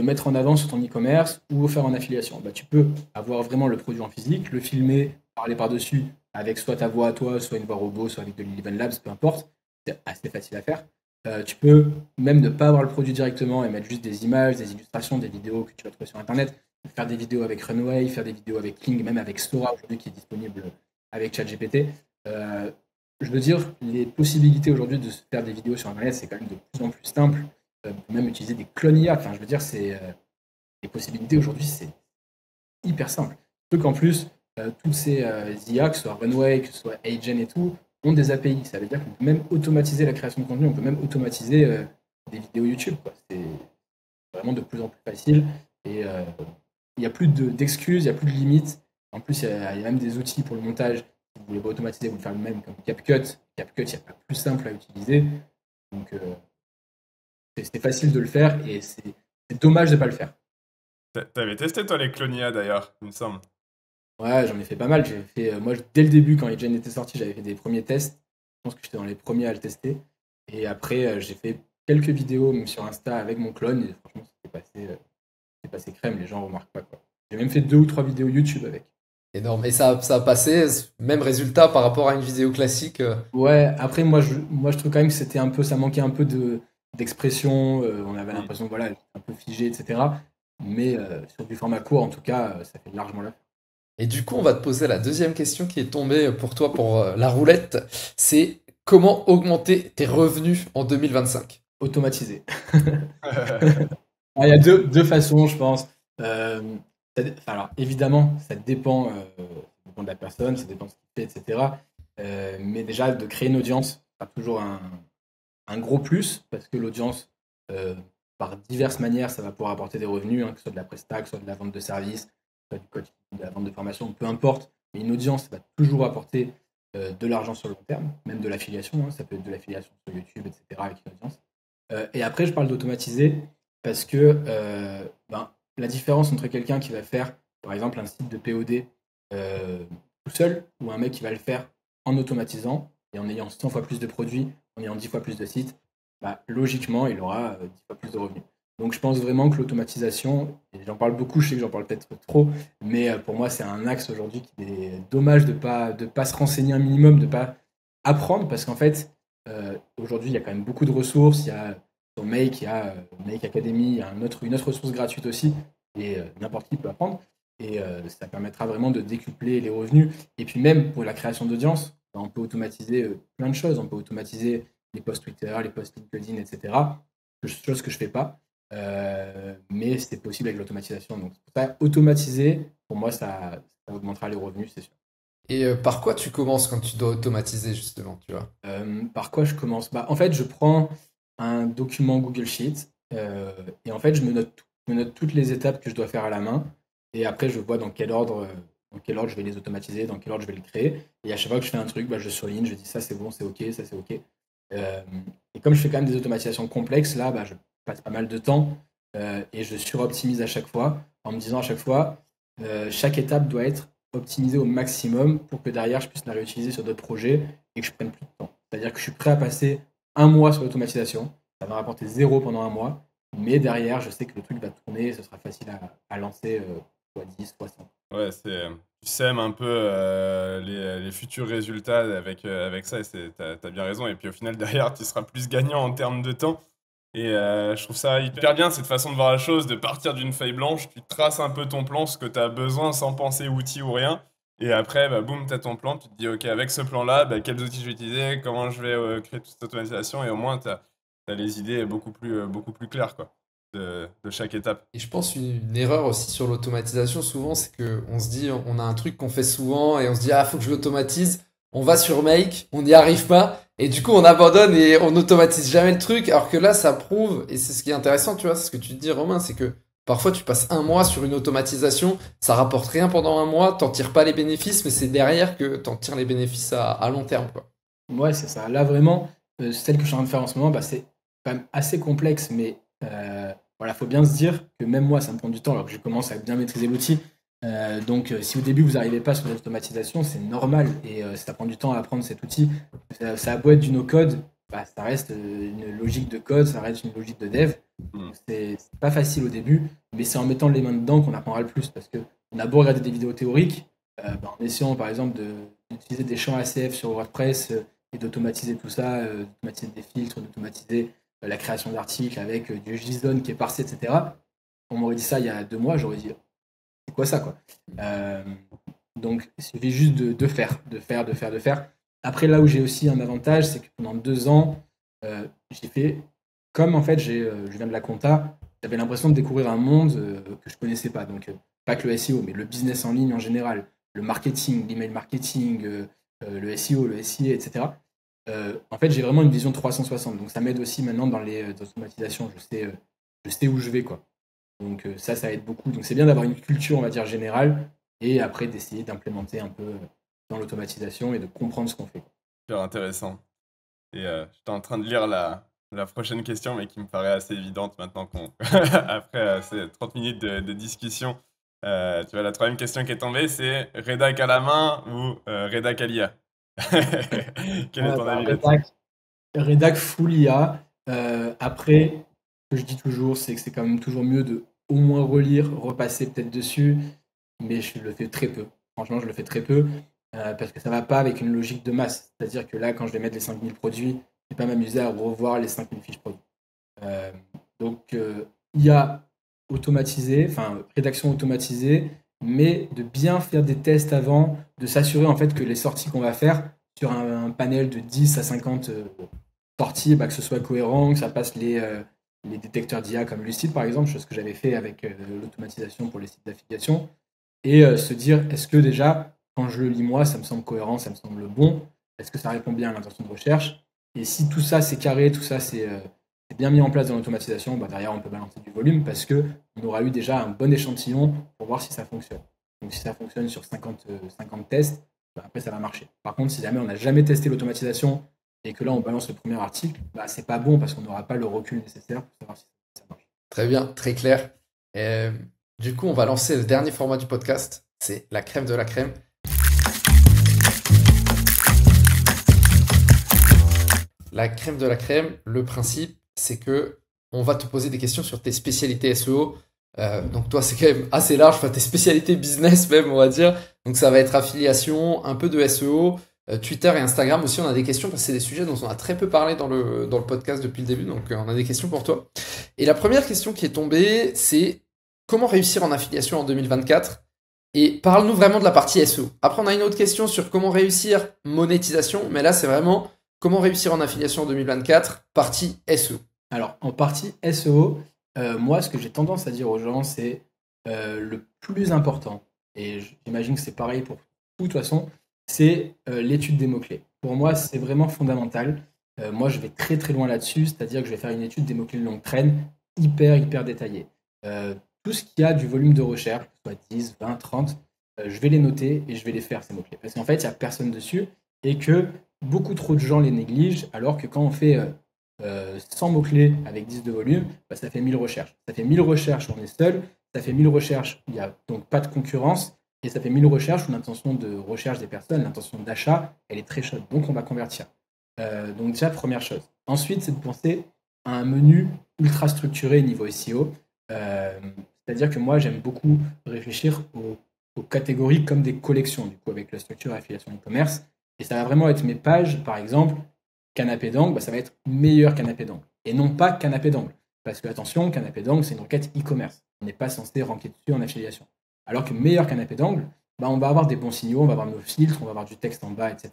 S1: mettre en avant sur ton e-commerce ou faire en affiliation, bah, tu peux avoir vraiment le produit en physique, le filmer, parler par-dessus avec soit ta voix à toi, soit une voix robot, soit avec de l'Eleven Labs, peu importe. C'est assez facile à faire. Tu peux même ne pas avoir le produit directement et mettre juste des images, des illustrations, des vidéos que tu vas trouver sur Internet, faire des vidéos avec Runway, faire des vidéos avec King, même avec Sora aujourd'hui qui est disponible avec ChatGPT. Euh, je veux dire, les possibilités aujourd'hui de se faire des vidéos sur Internet, c'est quand même de plus en plus simple. On peut même utiliser des clones IA. Enfin, je veux dire, les possibilités aujourd'hui, c'est hyper simple. Surtout qu'en plus, tous ces IA, que ce soit Runway, que ce soit Agent et tout, ont des API. Ça veut dire qu'on peut même automatiser la création de contenu, on peut même automatiser des vidéos YouTube, quoi. C'est vraiment de plus en plus facile. Et il n'y a plus d'excuses, il n'y a plus de limites. En plus, il y a même des outils pour le montage. Si vous voulez pas automatiser, vous le faire le même, comme CapCut. CapCut, il n'y a pas plus simple à utiliser. Donc, c'est facile de le faire et c'est dommage de ne pas le faire.
S3: T'avais testé, toi, les Clonia, d'ailleurs, il me semble.
S1: Ouais, j'en ai fait pas mal. J'ai fait, moi, dès le début, quand Gen était sorti, j'avais fait des premiers tests. Je pense que j'étais dans les premiers à le tester. Et après, j'ai fait quelques vidéos même sur Insta avec mon clone. Et franchement, c'était passé crème. Les gens remarquent pas, quoi. J'ai même fait 2 ou 3 vidéos YouTube avec.
S2: Énorme. Et ça a passé, même résultat par rapport à une vidéo classique.
S1: Ouais, après, moi, je trouve quand même que ça manquait un peu d'expression. On avait
S3: Mm.
S1: l'impression, voilà, un peu figé, etc. Mais sur du format court, en tout cas, ça fait largement l'affaire.
S2: Et du coup, on va te poser la deuxième question qui est tombée pour toi pour la roulette. C'est comment augmenter tes revenus en 2025?
S1: Automatisé. Ah, il y a deux façons, je pense. Euh, alors, évidemment, ça dépend de la personne, ça dépend de ce qu'il fait, etc. Mais déjà, de créer une audience, c'est toujours un gros plus, parce que l'audience, euh, par diverses manières, ça va pouvoir apporter des revenus, hein, que ce soit de la presta, que ce soit de la vente de services, que ce soit du coaching, de la vente de formation, peu importe. Mais une audience, ça va toujours apporter de l'argent sur le long terme, même de l'affiliation, hein, ça peut être de l'affiliation sur YouTube, etc., avec une audience. Et après, je parle d'automatiser parce que la différence entre quelqu'un qui va faire, par exemple, un site de POD euh, tout seul ou un mec qui va le faire en automatisant et en ayant 100 fois plus de produits, en ayant 10 fois plus de sites, bah, logiquement, il aura 10 fois plus de revenus. Donc, je pense vraiment que l'automatisation, et j'en parle beaucoup, je sais que j'en parle peut-être trop, mais pour moi, c'est un axe aujourd'hui qui est dommage de pas se renseigner un minimum, de pas apprendre, parce qu'en fait, aujourd'hui, il y a quand même beaucoup de ressources. Il y a sur Make, il y a Make Academy, il y a une autre ressource gratuite aussi, et n'importe qui peut apprendre. Et ça permettra vraiment de décupler les revenus. Et puis même pour la création d'audience, bah, on peut automatiser plein de choses. On peut automatiser les posts Twitter, les posts LinkedIn, etc. Chose que je ne fais pas. Mais c'est possible avec l'automatisation. Donc pour ça, automatiser, pour moi, ça augmentera les revenus, c'est sûr.
S2: Et par quoi tu commences quand tu dois automatiser, justement, tu vois?
S1: Par quoi je commence? Bah, en fait, je prends un document Google Sheet et en fait, je me note toutes les étapes que je dois faire à la main et après, je vois dans quel ordre je vais les automatiser, dans quel ordre je vais les créer. Et à chaque fois que je fais un truc, bah, je souligne, je dis ça c'est bon, c'est OK, ça c'est OK. Euh, et comme je fais quand même des automatisations complexes, là, bah, je passe pas mal de temps. et je suroptimise à chaque fois en me disant à chaque fois, chaque étape doit être optimisée au maximum pour que derrière je puisse la réutiliser sur d'autres projets et que je prenne plus de temps. C'est-à-dire que je suis prêt à passer un mois sur l'automatisation, ça va rapporter 0 pendant un mois, mais derrière je sais que le truc va tourner et ce sera facile à lancer soit 10, soit 100.
S3: Ouais, tu sèmes un peu les futurs résultats avec ça, et t'as bien raison. Et puis au final, derrière, tu seras plus gagnant en termes de temps. Et je trouve ça hyper bien, cette façon de voir la chose, de partir d'une feuille blanche, tu traces un peu ton plan, ce que tu as besoin sans penser outils ou rien. Et après, bah, boum, tu as ton plan, tu te dis, OK, avec ce plan-là, bah, quels outils je vais utiliser, comment je vais créer toute cette automatisation, et au moins, tu as les idées beaucoup plus claires quoi, de chaque étape.
S2: Et je pense une erreur aussi sur l'automatisation, souvent, c'est que on se dit, on a un truc qu'on fait souvent et on se dit, ah, faut que je l'automatise. On va sur Make, on n'y arrive pas. Et du coup, on abandonne et on n'automatise jamais le truc. Alors que là, ça prouve, et c'est ce qui est intéressant, tu vois, c'est ce que tu te dis, Romain, c'est que parfois tu passes un mois sur une automatisation, ça rapporte rien pendant un mois, t'en tires pas les bénéfices, mais c'est derrière que t'en tires les bénéfices à long terme, quoi.
S1: Ouais, c'est ça. Là, vraiment, celle que je suis en train de faire en ce moment, bah, c'est quand même assez complexe, mais voilà, faut bien se dire que même moi, ça me prend du temps alors que je commence à bien maîtriser l'outil. Donc, si au début vous n'arrivez pas sur l'automatisation, c'est normal et ça prend du temps à apprendre cet outil. Ça a beau être du no-code, bah, ça reste une logique de code, ça reste une logique de dev. Donc, c'est pas facile au début, mais c'est en mettant les mains dedans qu'on apprendra le plus parce que on a beau regarder des vidéos théoriques, bah, en essayant par exemple d'utiliser des champs ACF sur WordPress et d'automatiser tout ça, d'automatiser des filtres, d'automatiser la création d'articles avec du JSON qui est parsé, etc. On m'aurait dit ça il y a 2 mois, j'aurais dit c'est quoi ça quoi. Donc il suffit juste de faire. Après là où j'ai aussi un avantage, c'est que pendant 2 ans, j'ai fait comme en fait je viens de la compta, j'avais l'impression de découvrir un monde que je connaissais pas. Donc pas que le SEO, mais le business en ligne en général, le marketing, l'email marketing, le SEO, le SIA, etc. En fait, j'ai vraiment une vision 360. Donc, ça m'aide aussi maintenant dans les automatisations. Je sais où je vais, quoi. Donc, ça aide beaucoup. Donc, c'est bien d'avoir une culture, on va dire, générale et après d'essayer d'implémenter un peu dans l'automatisation et de comprendre ce qu'on fait.
S3: Super intéressant. Et j'étais en train de lire la prochaine question, mais qui me paraît assez évidente maintenant après ces 30 minutes de discussion. Tu vois, la troisième question qui est tombée, c'est rédac à la main ou rédac à l'IA? Quel est ton avis là-dessus?
S1: Redac full IA. Après, ce que je dis toujours, c'est que c'est quand même toujours mieux de au moins relire, repasser peut-être dessus, mais je le fais très peu. Franchement, je le fais très peu parce que ça va pas avec une logique de masse. C'est-à-dire que là, quand je vais mettre les 5000 produits, je vais pas m'amuser à revoir les 5000 fiches produits. Euh, donc, IA automatisée, enfin, rédaction automatisée, mais de bien faire des tests avant, de s'assurer en fait que les sorties qu'on va faire sur un panel de 10 à 50 sorties, bah, que ce soit cohérent, que ça passe les détecteurs d'IA comme Lucid par exemple, chose que j'avais fait avec l'automatisation pour les sites d'affiliation, et se dire est-ce que déjà, quand je le lis moi, ça me semble cohérent, ça me semble bon, est-ce que ça répond bien à l'intention de recherche, et si tout ça c'est carré, tout ça c'est bien mis en place dans l'automatisation, bah, derrière on peut balancer du volume parce que on aura eu déjà un bon échantillon pour voir si ça fonctionne. Donc si ça fonctionne sur 50 tests, bah, après ça va marcher. Par contre, si jamais on n'a jamais testé l'automatisation et que là on balance le premier article, bah, c'est pas bon parce qu'on n'aura pas le recul nécessaire pour savoir si ça marche.
S2: Très bien, très clair. Et, du coup, on va lancer le dernier format du podcast. C'est la crème de la crème. La crème de la crème, le principe, c'est que on va te poser des questions sur tes spécialités SEO. Donc toi, c'est quand même assez large, enfin tes spécialités business même, on va dire. Donc ça va être affiliation, un peu de SEO, Twitter et Instagram aussi. On a des questions parce que c'est des sujets dont on a très peu parlé dans le podcast depuis le début. Donc on a des questions pour toi. Et la première question qui est tombée, c'est comment réussir en affiliation en 2024? Et parle-nous vraiment de la partie SEO. Après, on a une autre question sur comment réussir monétisation, mais là, c'est vraiment comment réussir en affiliation en 2024, partie SEO.
S1: Alors, en partie SEO, moi, ce que j'ai tendance à dire aux gens, c'est le plus important, et j'imagine que c'est pareil pour tout, de toute façon, c'est l'étude des mots-clés. Pour moi, c'est vraiment fondamental. Moi, je vais très très loin là-dessus, c'est-à-dire que je vais faire une étude des mots-clés de longue traîne hyper détaillée. Tout ce qui a du volume de recherche, que ce soit 10, 20, 30, je vais les noter et je vais les faire, ces mots-clés. Parce qu'en fait, il n'y a personne dessus et que beaucoup trop de gens les négligent, alors que quand on fait 100 mots-clés avec 10 de volume, bah, ça fait 1000 recherches. Ça fait 1000 recherches où on est seul, ça fait 1000 recherches, il n'y a donc pas de concurrence, et ça fait 1000 recherches où l'intention de recherche des personnes, l'intention d'achat, elle est très chaude. Donc on va convertir. Donc déjà, première chose. Ensuite, c'est de penser à un menu ultra structuré niveau SEO. C'est-à-dire que moi, j'aime beaucoup réfléchir aux catégories comme des collections, du coup, avec la structure affiliation e-commerce. Et ça va vraiment être mes pages, par exemple, canapé d'angle, bah, ça va être meilleur canapé d'angle. Et non pas canapé d'angle. Parce que, attention, canapé d'angle, c'est une requête e-commerce. On n'est pas censé ranker dessus en affiliation. Alors que meilleur canapé d'angle, bah, on va avoir des bons signaux, on va avoir nos filtres, on va avoir du texte en bas, etc.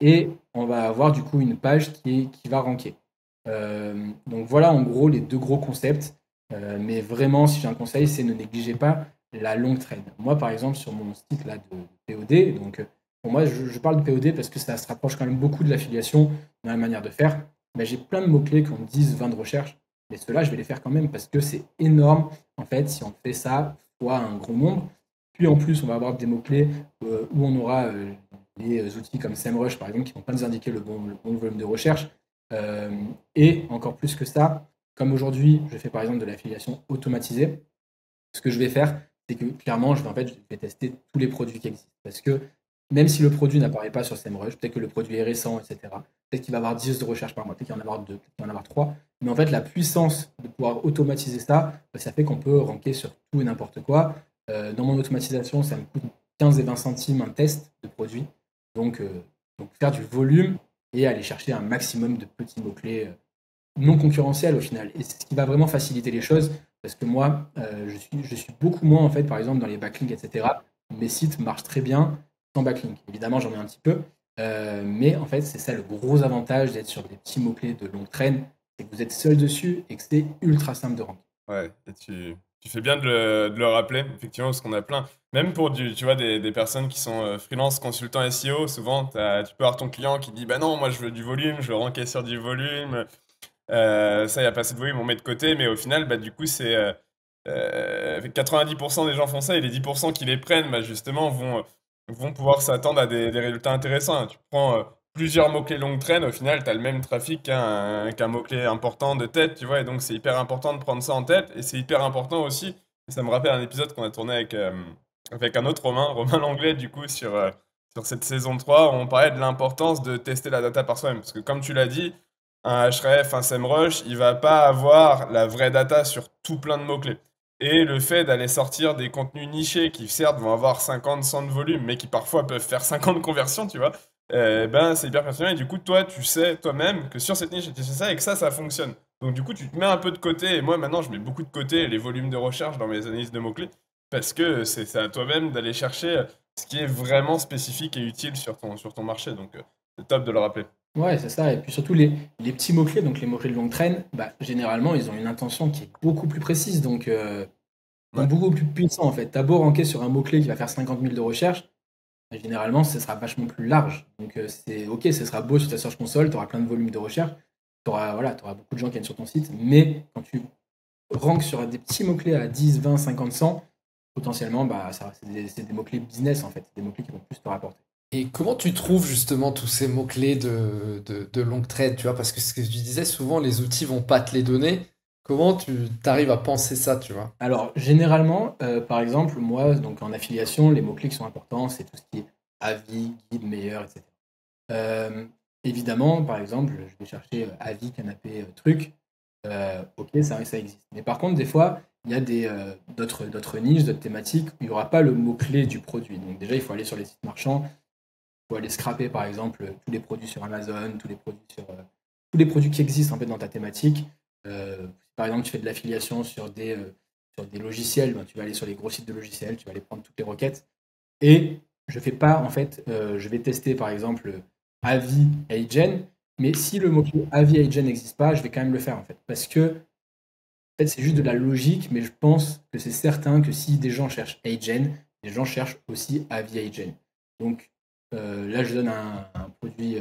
S1: Et on va avoir du coup une page qui va ranker. Donc voilà en gros les deux gros concepts. Mais vraiment, si j'ai un conseil, c'est ne négligez pas la longue traîne. Moi, par exemple, sur mon site là, de POD, donc pour moi, je parle de POD parce que ça se rapproche quand même beaucoup de l'affiliation dans la manière de faire. Mais j'ai plein de mots-clés qui ont 10, 20 de recherche. Mais ceux-là, je vais les faire quand même parce que c'est énorme, en fait, si on fait ça fois un gros nombre. Puis en plus, on va avoir des mots-clés où on aura des outils comme SEMrush, par exemple, qui vont pas nous indiquer le bon volume de recherche. Et encore plus que ça, comme aujourd'hui, je fais par exemple de l'affiliation automatisée, ce que je vais faire, c'est que clairement, je vais tester tous les produits qui existent. Parce que même si le produit n'apparaît pas sur SEMrush, peut-être que le produit est récent, etc., peut-être qu'il va avoir 10 de recherche par mois, peut-être qu'il va en avoir 2, peut-être qu'il va en avoir 3. Mais en fait, la puissance de pouvoir automatiser ça, ça fait qu'on peut ranker sur tout et n'importe quoi. Dans mon automatisation, ça me coûte 15 et 20 centimes un test de produit. Donc faire du volume et aller chercher un maximum de petits mots-clés non concurrentiels au final. Et c'est ce qui va vraiment faciliter les choses parce que moi, je suis beaucoup moins, en fait, par exemple, dans les backlinks, etc. Mes sites marchent très bien sans backlink. Évidemment, j'en ai un petit peu. Mais en fait, c'est ça le gros avantage d'être sur des petits mots-clés de longue traîne, c'est que vous êtes seul dessus et que c'est ultra simple de rentrer.
S3: Ouais, et tu fais bien de le rappeler, effectivement, parce qu'on a plein. Même pour tu vois, des personnes qui sont freelance, consultants SEO, souvent, tu peux avoir ton client qui dit bah non, moi je veux du volume, je veux ranker sur du volume. Ça, il n'y a pas assez de volume, on met de côté, mais au final, bah, du coup, c'est 90% des gens font ça et les 10% qui les prennent, bah, justement, vont pouvoir s'attendre à des résultats intéressants. Tu prends plusieurs mots-clés longue traîne, au final, tu as le même trafic qu'un mot-clé important de tête, tu vois, et donc c'est hyper important de prendre ça en tête, et c'est hyper important aussi, et ça me rappelle un épisode qu'on a tourné avec un autre Romain, Romain Langlais, du coup, sur cette saison 3 où on parlait de l'importance de tester la data par soi-même, parce que comme tu l'as dit, un Href, un SEMrush, il va pas avoir la vraie data sur tout plein de mots-clés. Et le fait d'aller sortir des contenus nichés qui certes vont avoir 50, 100 de volume, mais qui parfois peuvent faire 50 conversions, tu vois, ben c'est hyper pertinent. Et du coup, toi, tu sais toi-même que sur cette niche, tu sais ça et que ça fonctionne. Donc du coup, tu te mets un peu de côté. Et moi, maintenant, je mets beaucoup de côté les volumes de recherche dans mes analyses de mots-clés, parce que c'est à toi-même d'aller chercher ce qui est vraiment spécifique et utile sur ton marché. Donc c'est top de le rappeler.
S1: Ouais, c'est ça. Et puis surtout, les petits mots-clés, donc les mots-clés de longue traîne, bah, généralement, ils ont une intention qui est beaucoup plus précise, donc
S3: Ouais.
S1: beaucoup plus puissant en fait. T'as beau ranker sur un mot-clé qui va faire 50 000 de recherche, bah, généralement, ce sera vachement plus large. Donc c'est ok, ce sera beau sur ta Search Console, tu auras plein de volumes de recherche, t'auras beaucoup de gens qui viennent sur ton site, mais quand tu rankes sur des petits mots-clés à 10, 20, 50, 100, potentiellement, bah, c'est des mots-clés business en fait, c'est des mots-clés qui vont plus te rapporter.
S2: Et comment tu trouves justement tous ces mots-clés de longue traite, tu vois? Parce que ce que je disais, souvent les outils vont pas te les donner. Comment tu t'arrives à penser ça, tu vois?
S1: Alors, généralement, par exemple, moi, donc en affiliation, les mots-clés qui sont importants, c'est tout ce qui est avis, guide, meilleur, etc. Évidemment, par exemple, je vais chercher avis, canapé, truc. Ok, ça existe. Mais par contre, des fois, il y a d'autres niches, d'autres thématiques où il n'y aura pas le mot-clé du produit. Donc déjà, il faut aller sur les sites marchands, il faut aller scraper, par exemple, tous les produits sur Amazon, tous les produits qui existent en fait dans ta thématique. Si par exemple, tu fais de l'affiliation sur des logiciels, ben, tu vas aller sur les gros sites de logiciels, tu vas aller prendre toutes les requêtes. Et je fais pas, en fait, je vais tester par exemple Avi Agent, mais si le mot-clé Avi Agent n'existe pas, je vais quand même le faire en fait. Parce que en fait, c'est juste de la logique, mais je pense que c'est certain que si des gens cherchent Agent, des gens cherchent aussi Avi Agent. Donc là, je donne un produit,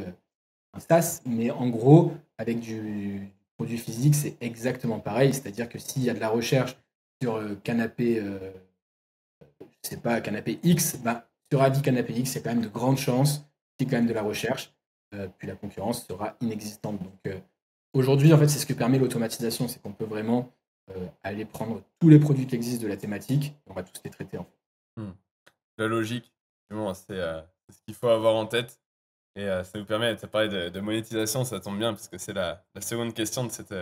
S1: un SaaS, mais en gros, avec du produit physique, c'est exactement pareil. C'est-à-dire que s'il y a de la recherche sur canapé, je sais pas, canapé X, bah, sur avis canapé X, il y a quand même de grandes chances qu'il y ait quand même de la recherche, puis la concurrence sera inexistante. Donc aujourd'hui, en fait, c'est ce que permet l'automatisation, c'est qu'on peut vraiment aller prendre tous les produits qui existent de la thématique, et on va tous les traiter en fait.
S3: La logique, effectivement, c'est ce qu'il faut avoir en tête. Et ça vous permet, tu as parlé de monétisation, ça tombe bien, parce que c'est la seconde question de cette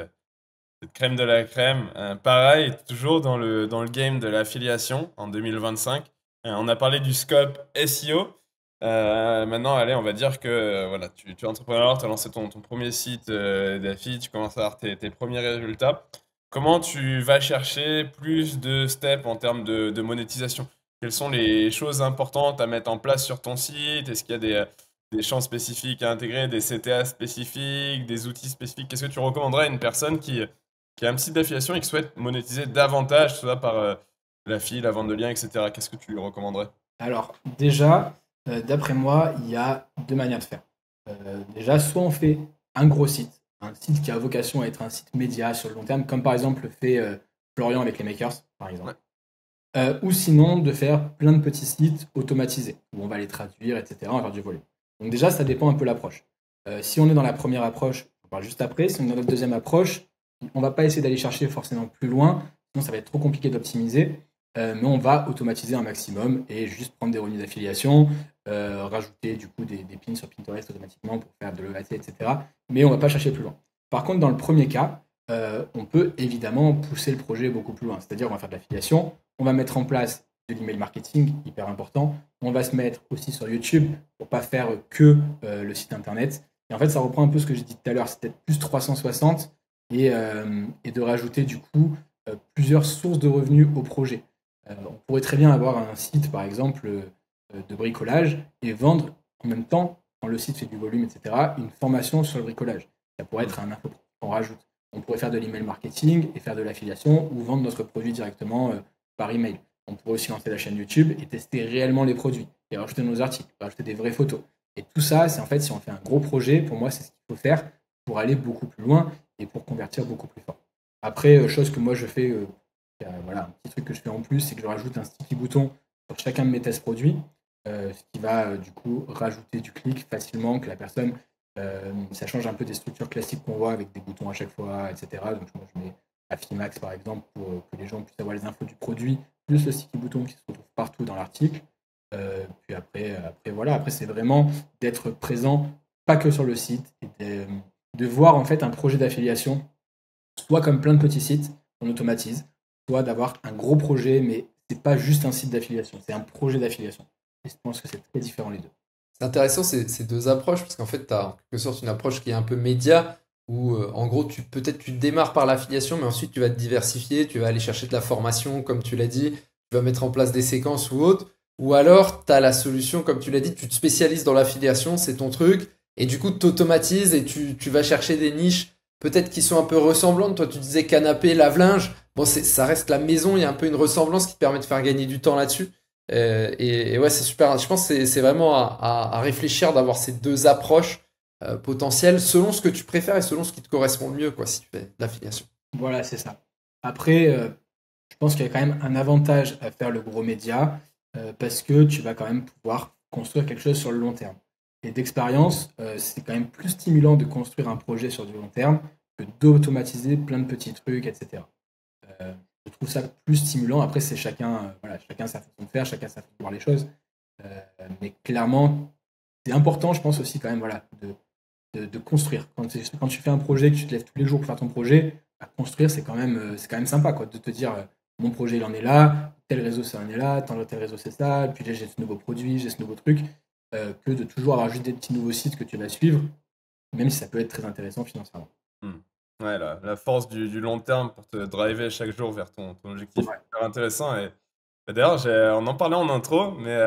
S3: crème de la crème. Pareil, toujours dans le game de l'affiliation en 2025. On a parlé du scope SEO. Maintenant, allez, on va dire que voilà, tu es entrepreneur, tu as lancé ton premier site d'affi, tu commences à avoir tes premiers résultats. Comment tu vas chercher plus de steps en termes de monétisation? Quelles sont les choses importantes à mettre en place sur ton site? Est-ce qu'il y a des champs spécifiques à intégrer, des CTA spécifiques, des outils spécifiques? Qu'est-ce que tu recommanderais à une personne qui a un site d'affiliation et qui souhaite monétiser davantage, soit par l'affili, la vente de liens, etc.? Qu'est-ce que tu lui recommanderais?
S1: Alors, déjà, d'après moi, il y a deux manières de faire. Déjà, soit on fait un gros site, un site qui a vocation à être un site média sur le long terme, comme par exemple le fait Florian avec les Makers, par exemple. Ou sinon, de faire plein de petits sites automatisés, où on va les traduire, etc., on va faire du volume. Donc déjà, ça dépend un peu l'approche. Si on est dans la première approche, on parle juste après. Si on est dans la deuxième approche, on va pas essayer d'aller chercher forcément plus loin, sinon ça va être trop compliqué d'optimiser. Mais on va automatiser un maximum et juste prendre des revenus d'affiliation, rajouter du coup des pins sur Pinterest automatiquement pour faire de l'EAT, etc. Mais on va pas chercher plus loin. Par contre, dans le premier cas, on peut évidemment pousser le projet beaucoup plus loin. C'est-à-dire, on va faire de l'affiliation, on va mettre en place de l'email marketing, hyper important. On va se mettre aussi sur YouTube pour pas faire que le site internet. Et en fait, ça reprend un peu ce que j'ai dit tout à l'heure, c'est peut-être plus 360 et de rajouter du coup plusieurs sources de revenus au projet. On pourrait très bien avoir un site, par exemple, de bricolage et vendre en même temps, quand le site fait du volume, etc., une formation sur le bricolage. Ça pourrait être un info qu'on rajoute. On pourrait faire de l'email marketing et faire de l'affiliation ou vendre notre produit directement par email. On pourrait aussi lancer la chaîne YouTube et tester réellement les produits et rajouter nos articles, rajouter des vraies photos. Et tout ça, c'est en fait, si on fait un gros projet, pour moi, c'est ce qu'il faut faire pour aller beaucoup plus loin et pour convertir beaucoup plus fort. Après, chose que moi je fais, voilà, un petit truc que je fais en plus, c'est que je rajoute un sticky bouton sur chacun de mes tests produits, ce qui va du coup rajouter du clic facilement, que la personne, ça change un peu des structures classiques qu'on voit avec des boutons à chaque fois, etc. Donc moi, je mets Affimax par exemple pour que les gens puissent avoir les infos du produit, plus le sticky bouton qui se retrouve partout dans l'article. Puis après, voilà, après c'est vraiment d'être présent, pas que sur le site, et de voir en fait un projet d'affiliation, soit comme plein de petits sites, on automatise, soit d'avoir un gros projet, mais c'est pas juste un site d'affiliation, c'est un projet d'affiliation. Et je pense que c'est très différent les deux.
S2: C'est intéressant ces deux approches, parce qu'en fait, tu as en quelque sorte une approche qui est un peu média, où en gros, peut-être tu démarres par l'affiliation, mais ensuite tu vas te diversifier, tu vas aller chercher de la formation, comme tu l'as dit, tu vas mettre en place des séquences ou autres, ou alors tu as la solution, comme tu l'as dit, tu te spécialises dans l'affiliation, c'est ton truc, et du coup, tu automatises et tu vas chercher des niches peut-être qui sont un peu ressemblantes. Toi, tu disais canapé, lave-linge. Bon, ça reste la maison, il y a un peu une ressemblance qui te permet de faire gagner du temps là-dessus. Et ouais, c'est super. Je pense que c'est vraiment à réfléchir d'avoir ces deux approches potentielles selon ce que tu préfères et selon ce qui te correspond le mieux, quoi, si tu fais de l'affiliation.
S1: Voilà, c'est ça. Après, je pense qu'il y a quand même un avantage à faire le gros média parce que tu vas quand même pouvoir construire quelque chose sur le long terme. Et d'expérience, c'est quand même plus stimulant de construire un projet sur du long terme que d'automatiser plein de petits trucs, etc. Je trouve ça plus stimulant. Après, c'est chacun, voilà, chacun sa façon de faire, chacun sa façon de voir les choses. Mais clairement, c'est important, je pense aussi quand même, voilà, de construire. Quand tu fais un projet, que tu te lèves tous les jours pour faire ton projet, à construire, c'est quand même sympa, quoi, de te dire, mon projet, il en est là, tel réseau, ça en est là, tel réseau, c'est ça, puis là, j'ai ce nouveau produit, j'ai ce nouveau truc, que de toujours rajouter des petits nouveaux sites que tu vas suivre, même si ça peut être très intéressant financièrement.
S3: Ouais, la force du long terme pour te driver chaque jour vers ton objectif,
S1: Ouais.
S3: c'est super intéressant. Et d'ailleurs, on en parlait en intro, mais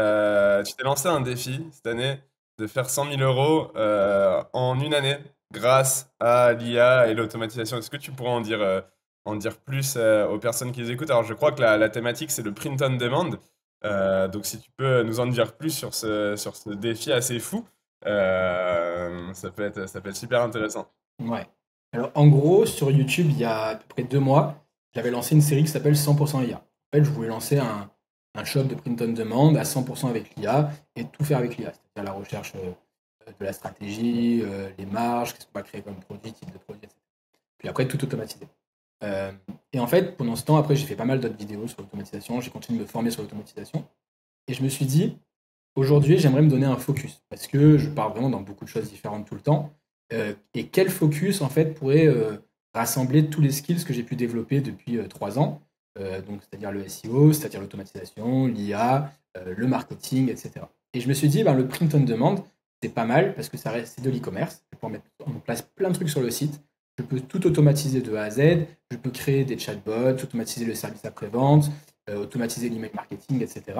S3: tu t'es lancé un défi cette année de faire 100 000 euros en une année grâce à l'IA et l'automatisation. Est-ce que tu pourrais en dire plus aux personnes qui les écoutent? Alors, je crois que la thématique, c'est le print on demand. Donc, si tu peux nous en dire plus sur ce défi assez fou, ça peut être super intéressant.
S1: Ouais. Alors, en gros, sur YouTube, il y a à peu près 2 mois, j'avais lancé une série qui s'appelle 100% IA. En fait, je voulais lancer un shop de print on demand à 100% avec l'IA et tout faire avec l'IA. C'est-à-dire la recherche de la stratégie, les marges, qu'est-ce qu'on va créer comme produit, type de produit, etc. puis après tout automatiser. Et en fait, pendant ce temps, après, j'ai fait pas mal d'autres vidéos sur l'automatisation, j'ai continué de me former sur l'automatisation, et je me suis dit, aujourd'hui, j'aimerais me donner un focus, parce que je pars vraiment dans beaucoup de choses différentes tout le temps, et quel focus, en fait, pourrait rassembler tous les skills que j'ai pu développer depuis 3 ans, donc c'est-à-dire le SEO, c'est-à-dire l'automatisation, l'IA, le marketing, etc. Et je me suis dit, ben, le print on demand, c'est pas mal, parce que c'est de l'e-commerce, je peux mettre en place plein de trucs sur le site, je peux tout automatiser de A à Z, je peux créer des chatbots, automatiser le service après-vente, automatiser l'email marketing, etc.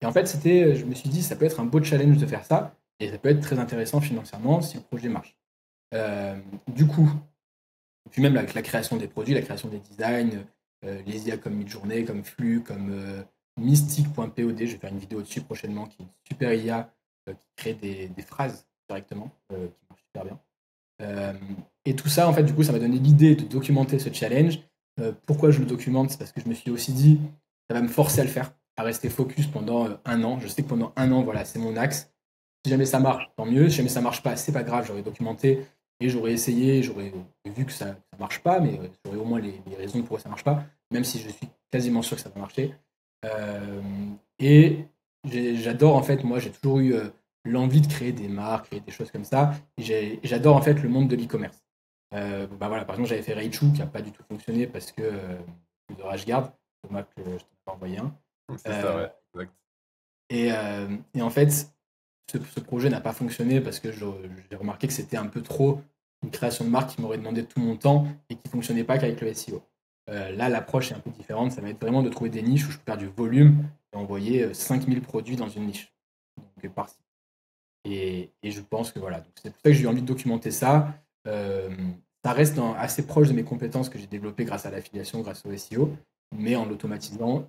S1: Et en fait, je me suis dit, ça peut être un beau challenge de faire ça, et ça peut être très intéressant financièrement si le projet marche. Du coup, puis même avec la création des produits, la création des designs, les IA comme Midjourney, comme Flux, comme Mystique.pod, je vais faire une vidéo dessus prochainement, qui est une super IA qui crée des phrases directement, qui marche super bien. Et tout ça, en fait, du coup, ça m'a donné l'idée de documenter ce challenge. Pourquoi je le documente? C'est parce que je me suis aussi dit, ça va me forcer à le faire, à rester focus pendant 1 an. Je sais que pendant 1 an, voilà, c'est mon axe. Si jamais ça marche, tant mieux. Si jamais ça marche pas, c'est pas grave, j'aurais documenté et j'aurais essayé, j'aurais vu que ça marche pas, mais j'aurais au moins les raisons pourquoi ça marche pas, même si je suis quasiment sûr que ça va marcher. Et j'adore, en fait, moi, j'ai toujours eu l'envie de créer des marques, créer des choses comme ça. Et j'adore, en fait, le monde de l'e-commerce. Bah voilà, par exemple, j'avais fait Raichu qui n'a pas du tout fonctionné parce que de RageGuard, le map que je t'ai envoyé un.
S3: C'est ça, ouais, exact.
S1: Et en fait, ce projet n'a pas fonctionné parce que j'ai remarqué que c'était un peu trop une création de marque qui m'aurait demandé tout mon temps et qui ne fonctionnait pas qu'avec le SEO. Là, l'approche est un peu différente. Ça va être vraiment de trouver des niches où je peux faire du volume et envoyer 5000 produits dans une niche. Donc, par-ci. Et je pense que voilà. Donc, c'est pour ça que j'ai eu envie de documenter ça. Ça reste assez proche de mes compétences que j'ai développées grâce à l'affiliation, grâce au SEO, mais en l'automatisant.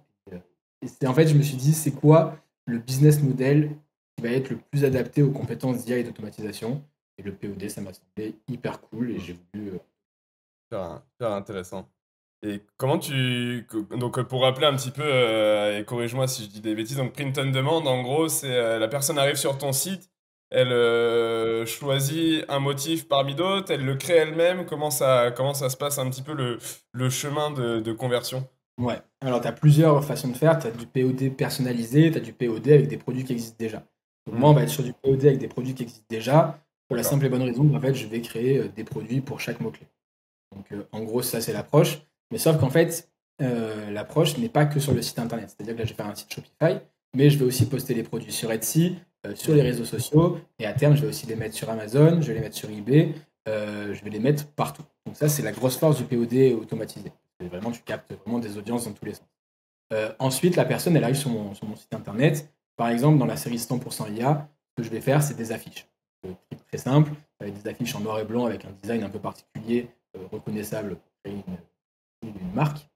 S1: En fait, je me suis dit, c'est quoi le business model qui va être le plus adapté aux compétences d'IA et d'automatisation? Et le POD, ça m'a semblé hyper cool et j'ai voulu.
S3: Super intéressant. Et comment donc pour rappeler un petit peu, et corrige-moi si je dis des bêtises, donc print on demand, en gros, c'est la personne arrive sur ton site, elle choisit un motif parmi d'autres, elle le crée elle-même. Comment ça se passe un petit peu le chemin de conversion?
S1: Ouais, alors tu as plusieurs façons de faire. Tu as du POD personnalisé, tu as du POD avec des produits qui existent déjà. Donc moi, on va être sur du POD avec des produits qui existent déjà, pour la
S3: D'accord.
S1: simple et bonne raison qu'en fait, je vais créer des produits pour chaque mot-clé. Donc en gros, ça c'est l'approche. Mais sauf qu'en fait, l'approche n'est pas que sur le site internet. C'est-à-dire que là, je vais faire un site Shopify, mais je vais aussi poster les produits sur Etsy, sur les réseaux sociaux, et à terme, je vais aussi les mettre sur Amazon, je vais les mettre sur eBay, je vais les mettre partout. Donc ça, c'est la grosse force du POD automatisé. Et vraiment, tu captes vraiment des audiences dans tous les sens. Ensuite, la personne, elle arrive sur mon site internet. Par exemple, dans la série 100% IA, ce que je vais faire, c'est des affiches. Très simple, avec des affiches en noir et blanc avec un design un peu particulier, reconnaissable pour créer une marque.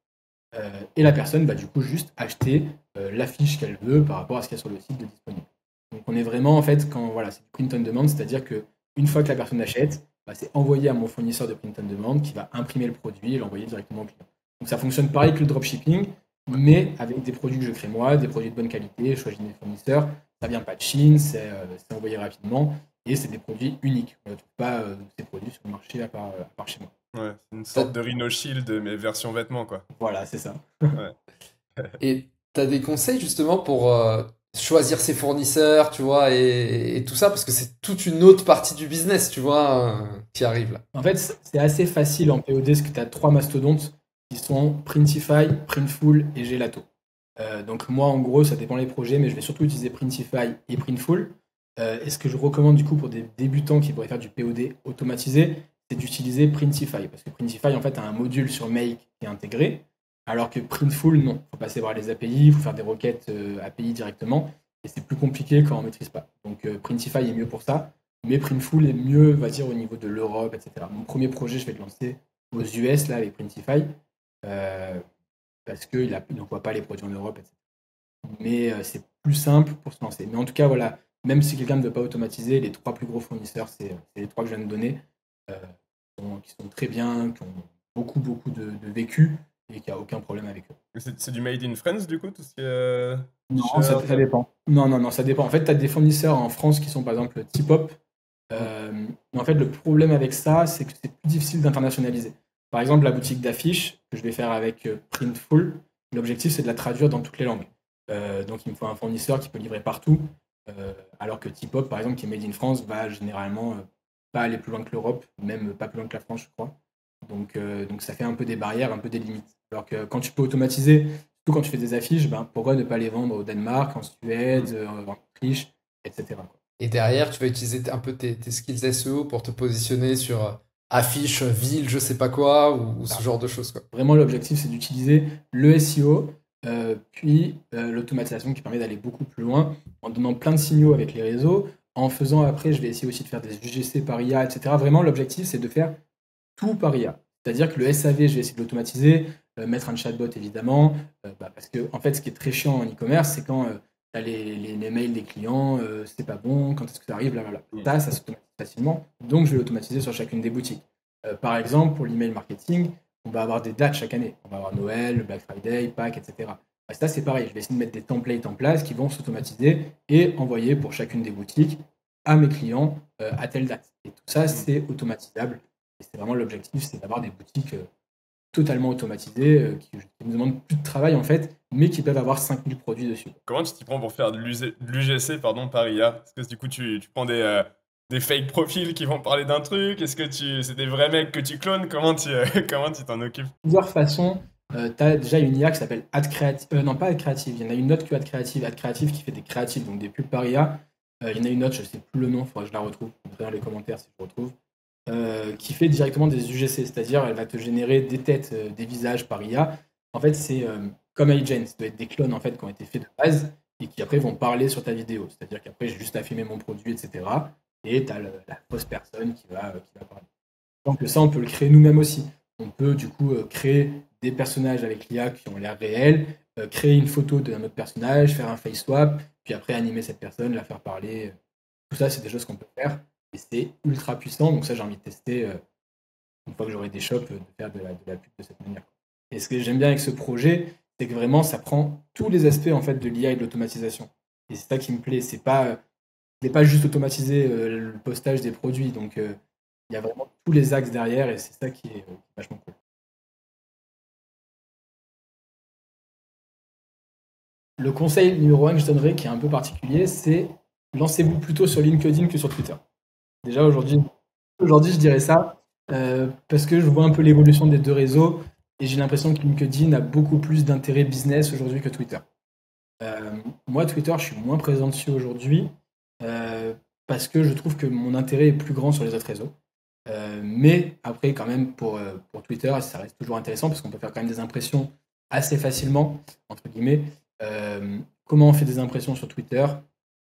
S1: Et la personne va du coup juste acheter l'affiche qu'elle veut par rapport à ce qu'il y a sur le site de disponible. Donc on est vraiment, en fait, c'est du print on demand, c'est-à-dire qu'une fois que la personne achète, c'est envoyé à mon fournisseur de print on demand qui va imprimer le produit et l'envoyer directement au client. Donc ça fonctionne pareil que le dropshipping, mais avec des produits que je crée moi, des produits de bonne qualité, je choisis mes fournisseurs, ça vient pas de Chine, c'est envoyé rapidement, et c'est des produits uniques. On ne trouve pas ces produits sur le marché à part chez moi.
S3: Ouais, c'est une sorte de Rhino Shield, mais version vêtements, quoi.
S1: Voilà, c'est ça.
S3: Ouais.
S2: Et tu as des conseils justement pour choisir ses fournisseurs, tu vois, et tout ça, parce que c'est toute une autre partie du business, tu vois, qui arrive là.
S1: En fait, c'est assez facile en POD parce que tu as 3 mastodontes qui sont Printify, Printful et Gelato. Donc moi, en gros, ça dépend des projets, mais je vais surtout utiliser Printify et Printful. Et ce que je recommande du coup pour des débutants qui pourraient faire du POD automatisé, c'est d'utiliser Printify. Parce que Printify, en fait, a un module sur Make qui est intégré, alors que Printful, non. Il faut passer par les API, il faut faire des requêtes API directement, et c'est plus compliqué quand on ne maîtrise pas. Donc Printify est mieux pour ça, mais Printful est mieux, on va dire, au niveau de l'Europe, etc. Mon premier projet, je vais le lancer aux US, là, avec Printify, parce qu'il n'envoie pas les produits en Europe, etc. Mais c'est plus simple pour se lancer. Mais en tout cas, voilà, même si quelqu'un ne veut pas automatiser, les 3 plus gros fournisseurs, c'est les 3 que je viens de donner, qui sont très bien, qui ont beaucoup de vécu et qui a aucun problème avec eux.
S3: C'est du made in France, du coup, tout ce qui est...
S1: Non, ça dépend. Non, ça dépend. En fait, tu as des fournisseurs en France qui sont par exemple T-Pop. Mais en fait, le problème avec ça, c'est que c'est plus difficile d'internationaliser. Par exemple, la boutique d'affiches que je vais faire avec Printful, l'objectif c'est de la traduire dans toutes les langues. Donc il me faut un fournisseur qui peut livrer partout, alors que T-Pop, par exemple, qui est made in France, va généralement pas aller plus loin que l'Europe, même pas plus loin que la France, je crois. Donc ça fait un peu des barrières, un peu des limites. Alors que quand tu peux automatiser, surtout quand tu fais des affiches, pourquoi ne pas les vendre au Danemark, en Suède, en Autriche, etc.
S2: Et derrière, tu vas utiliser un peu tes skills SEO pour te positionner sur affiches, ville, je sais pas quoi, ou ce genre de choses, quoi.
S1: Vraiment, l'objectif, c'est d'utiliser le SEO, puis l'automatisation qui permet d'aller beaucoup plus loin, en donnant plein de signaux avec les réseaux, en faisant après, je vais essayer aussi de faire des UGC par IA, etc. Vraiment, l'objectif, c'est de faire tout par IA. C'est-à-dire que le SAV, je vais essayer de l'automatiser, mettre un chatbot évidemment, parce que en fait, ce qui est très chiant en e-commerce, c'est quand tu as les mails des clients, c'est pas bon, quand est-ce que ça arrive, là. Ça s'automatise facilement, donc je vais l'automatiser sur chacune des boutiques. Par exemple, pour l'email marketing, on va avoir des dates chaque année. On va avoir Noël, Black Friday, Pâques, etc. Ça, c'est pareil. Je vais essayer de mettre des templates en place qui vont s'automatiser et envoyer pour chacune des boutiques à mes clients à telle date. Et tout ça, c'est automatisable. Et c'est vraiment l'objectif, c'est d'avoir des boutiques totalement automatisées qui ne demandent plus de travail, en fait, mais qui peuvent avoir 5000 produits dessus.
S3: Comment tu t'y prends pour faire de l'UGC par IA? Est-ce que du coup, tu prends des fake profils qui vont parler d'un truc? Est-ce que c'est des vrais mecs que tu clones? Comment comment tu t'en occupes?
S1: Plusieurs façons. Tu as déjà une IA qui s'appelle AdCreative. Non, pas AdCreative. Il y en a une autre que AdCreative. AdCreative qui fait des créatives, donc des pubs par IA. Il y en a une autre, je ne sais plus le nom, il faudra que je la retrouve. Je mettrai dans les commentaires si je retrouve. Qui fait directement des UGC, c'est-à-dire elle va te générer des têtes, des visages par IA. En fait, c'est comme Agent, ça doit être des clones en fait, qui ont été faits de base et qui après vont parler sur ta vidéo. C'est-à-dire qu'après, j'ai juste à filmer mon produit, etc. Et tu as la fausse personne qui va parler. Donc ça, on peut le créer nous-mêmes aussi. On peut du coup créer des personnages avec l'IA qui ont l'air réels, créer une photo d'un autre personnage, faire un face swap, puis après animer cette personne, la faire parler. Tout ça, c'est des choses qu'on peut faire. Et c'est ultra puissant. Donc ça, j'ai envie de tester, une fois que j'aurai des shops, de faire de la pub de cette manière. Et ce que j'aime bien avec ce projet, c'est que vraiment, ça prend tous les aspects en fait, de l'IA et de l'automatisation. Et c'est ça qui me plaît. C'est pas juste automatiser le postage des produits. Donc, il y a vraiment tous les axes derrière et c'est ça qui est vachement cool. Le conseil numéro 1 que je donnerais, qui est un peu particulier, c'est lancez-vous plutôt sur LinkedIn que sur Twitter. Déjà aujourd'hui, je dirais ça parce que je vois un peu l'évolution des deux réseaux et j'ai l'impression que LinkedIn a beaucoup plus d'intérêt business aujourd'hui que Twitter. Moi, Twitter, je suis moins présent dessus aujourd'hui parce que je trouve que mon intérêt est plus grand sur les autres réseaux. Mais après, quand même, pour Twitter, ça reste toujours intéressant parce qu'on peut faire quand même des impressions assez facilement, entre guillemets. Comment on fait des impressions sur Twitter?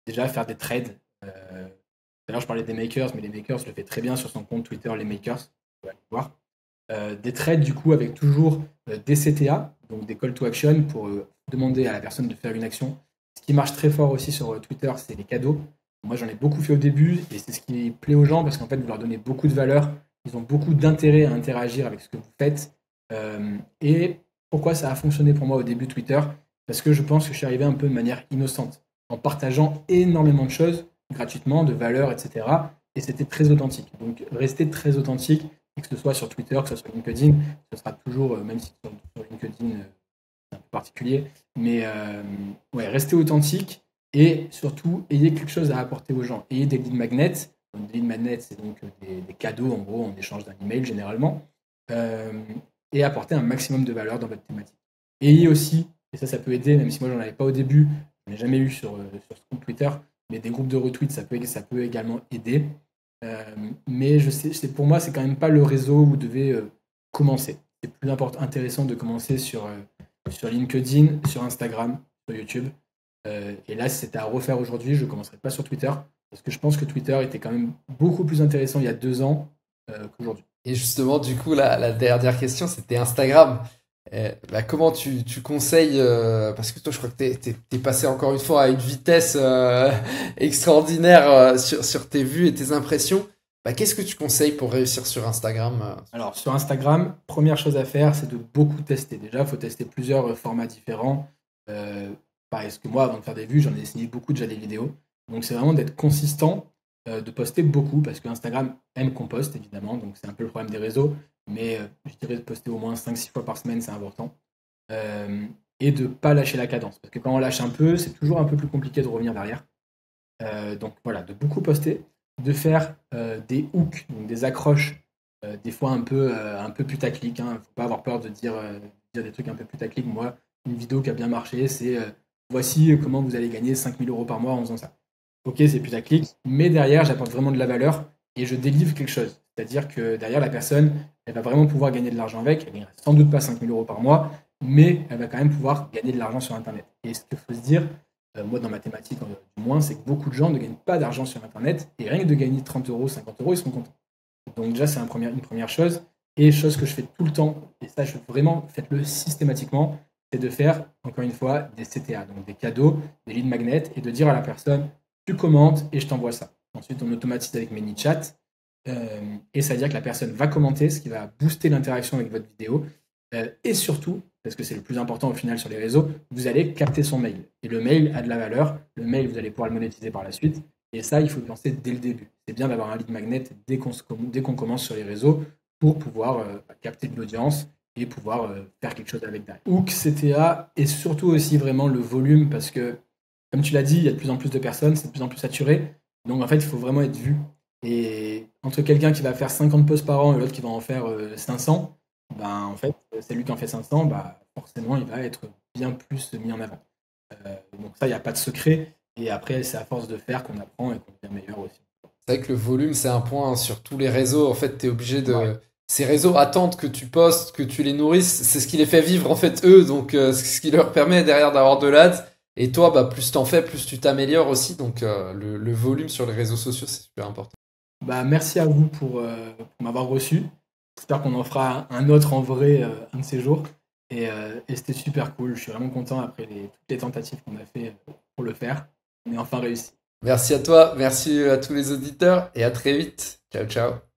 S1: Déjà, faire des trades. Tout à l'heure, je parlais des makers, mais les makers le fait très bien sur son compte Twitter, les makers. Vous pouvez aller voir. Des trades, du coup, avec toujours des CTA, donc des call to action pour demander à la personne de faire une action. Ce qui marche très fort aussi sur Twitter, c'est les cadeaux. Moi, j'en ai beaucoup fait au début et c'est ce qui plaît aux gens parce qu'en fait, vous leur donnez beaucoup de valeur. Ils ont beaucoup d'intérêt à interagir avec ce que vous faites. Et pourquoi ça a fonctionné pour moi au début Twitter? Parce que je pense que je suis arrivé un peu de manière innocente, en partageant énormément de choses gratuitement, de valeurs, etc. Et c'était très authentique. Donc, restez très authentique, que ce soit sur Twitter, que ce soit sur LinkedIn. Ce sera toujours, même si sur LinkedIn, c'est un peu particulier. Mais ouais, restez authentique. Et surtout, ayez quelque chose à apporter aux gens. Ayez des lead magnets. Donc, des lead magnets, c'est donc des cadeaux, en gros, en échange d'un email, généralement. Et apporter un maximum de valeur dans votre thématique. Ayez aussi, et ça peut aider, même si moi, j'en avais pas au début, je n'ai jamais eu sur ce compte Twitter, mais des groupes de retweets, ça peut également aider. Mais je sais, pour moi, c'est quand même pas le réseau où vous devez commencer. C'est plus intéressant de commencer sur LinkedIn, sur Instagram, sur YouTube. Et là, si c'était à refaire aujourd'hui, je ne commencerai pas sur Twitter, parce que je pense que Twitter était quand même beaucoup plus intéressant il y a 2 ans qu'aujourd'hui.
S2: Et justement, du coup, la dernière question, c'était Instagram. Comment tu conseilles, parce que toi, je crois que t'es passé encore une fois à une vitesse extraordinaire sur tes vues et tes impressions. Qu'est-ce que tu conseilles pour réussir sur Instagram?
S1: Alors, sur Instagram, première chose à faire, c'est de beaucoup tester. Déjà, il faut tester plusieurs formats différents. Parce que moi, avant de faire des vues, j'en ai essayé beaucoup déjà des vidéos. Donc, c'est vraiment d'être consistant, de poster beaucoup, parce que Instagram aime qu'on poste, évidemment. Donc, c'est un peu le problème des réseaux. mais je dirais de poster au moins 5-6 fois par semaine, c'est important. Et de ne pas lâcher la cadence. Parce que quand on lâche un peu, c'est toujours un peu plus compliqué de revenir derrière. Donc voilà, de beaucoup poster, de faire des hooks, donc des accroches, des fois un peu putaclic. Il ne faut pas avoir peur de dire des trucs un peu putaclic. Moi, une vidéo qui a bien marché, c'est voici comment vous allez gagner 5 000 € par mois en faisant ça. Ok, c'est putaclic, mais derrière, j'apporte vraiment de la valeur et je délivre quelque chose. C'est-à-dire que derrière, la personne, elle va vraiment pouvoir gagner de l'argent avec. Elle ne gagnera sans doute pas 5 000 € par mois, mais elle va quand même pouvoir gagner de l'argent sur Internet. Et ce qu'il faut se dire, moi dans ma thématique du moins, c'est que beaucoup de gens ne gagnent pas d'argent sur Internet et rien que de gagner 30 €, 50 €, ils sont contents. Donc déjà, c'est une première chose. Et chose que je fais tout le temps, et ça, vraiment, faites-le systématiquement, c'est de faire, encore une fois, des CTA, donc des cadeaux, des lead magnets, et de dire à la personne, tu commentes et je t'envoie ça. Ensuite, on automatise avec ManyChat, et ça veut dire que la personne va commenter, ce qui va booster l'interaction avec votre vidéo, et surtout, parce que c'est le plus important au final sur les réseaux, vous allez capter son mail. Et le mail a de la valeur, le mail, vous allez pouvoir le monétiser par la suite, et ça, il faut le penser dès le début. C'est bien d'avoir un lead magnet dès qu'on commence sur les réseaux pour pouvoir capter de l'audience et pouvoir faire quelque chose avec derrière. Hook, CTA, et surtout aussi vraiment le volume, parce que, comme tu l'as dit, il y a de plus en plus de personnes, c'est de plus en plus saturé, donc en fait, il faut vraiment être vu. Et entre quelqu'un qui va faire 50 posts par an et l'autre qui va en faire 500, ben, en fait, celui qui en fait 500, bah, forcément, il va être bien plus mis en avant. Donc ça, il n'y a pas de secret. Et après, c'est à force de faire qu'on apprend et qu'on devient meilleur aussi.
S2: C'est vrai que le volume, c'est un point sur tous les réseaux. En fait, tu es obligé de.
S1: Ouais.
S2: Ces réseaux attendent que tu postes, que tu les nourrisses. C'est ce qui les fait vivre, en fait, eux. Donc, c'est ce qui leur permet derrière d'avoir de l'ads. Et toi, bah, plus t'en fais, plus tu t'améliores aussi. Donc, le volume sur les réseaux sociaux, c'est super important.
S1: Bah, merci à vous pour m'avoir reçu. J'espère qu'on en fera un autre en vrai un de ces jours. Et c'était super cool. Je suis vraiment content après toutes les tentatives qu'on a fait pour le faire. On est enfin réussi.
S2: Merci à toi, merci à tous les auditeurs et à très vite. Ciao, ciao.